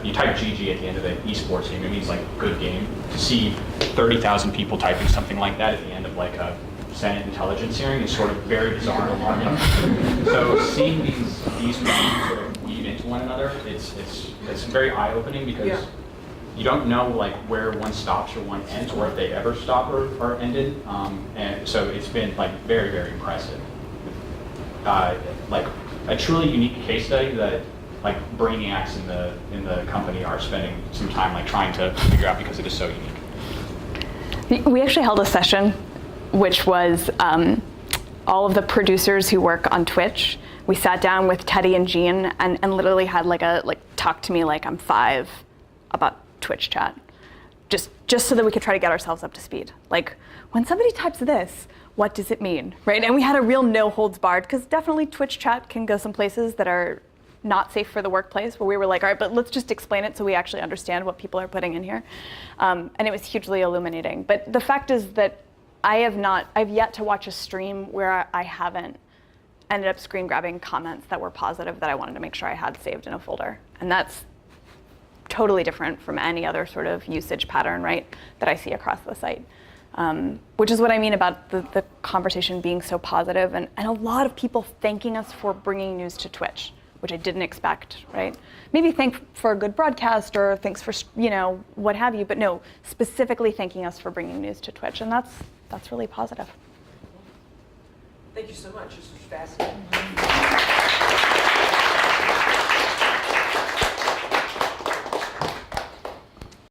you type GG at the end of the esports game, it means like good game. To see 30,000 people typing something like that at the end of like a Senate intelligence hearing is sort of very bizarre and alarming. So seeing these things sort of weave into one another, it's very eye-opening because you don't know like where one stops or one ends, or if they ever stop or ended. And so it's been like very, very impressive. Like a truly unique case study that like brainiacs in the company are spending some time like trying to figure out because it is so unique. We actually held a session, which was all of the producers who work on Twitch. We sat down with Teddy and Gene and literally had like talk to me like I'm 5 about Twitch chat, just so that we could try to get ourselves up to speed. Like when somebody types this, what does it mean, right? And we had a real no holds barred, because definitely Twitch chat can go some places that are not safe for the workplace, where we were like, all right, but let's just explain it so we actually understand what people are putting in here. And it was hugely illuminating. But the fact is that I've yet to watch a stream where I haven't ended up screen grabbing comments that were positive that I wanted to make sure I had saved in a folder. And that's totally different from any other sort of usage pattern, right, that I see across the site. which is what I mean about the conversation being so positive, and a lot of people thanking us for bringing news to Twitch, which I didn't expect, right? Maybe thank for a good broadcast or thanks for, what have you, but no, specifically thanking us for bringing news to Twitch, and that's really positive. Thank you so much. This was fascinating.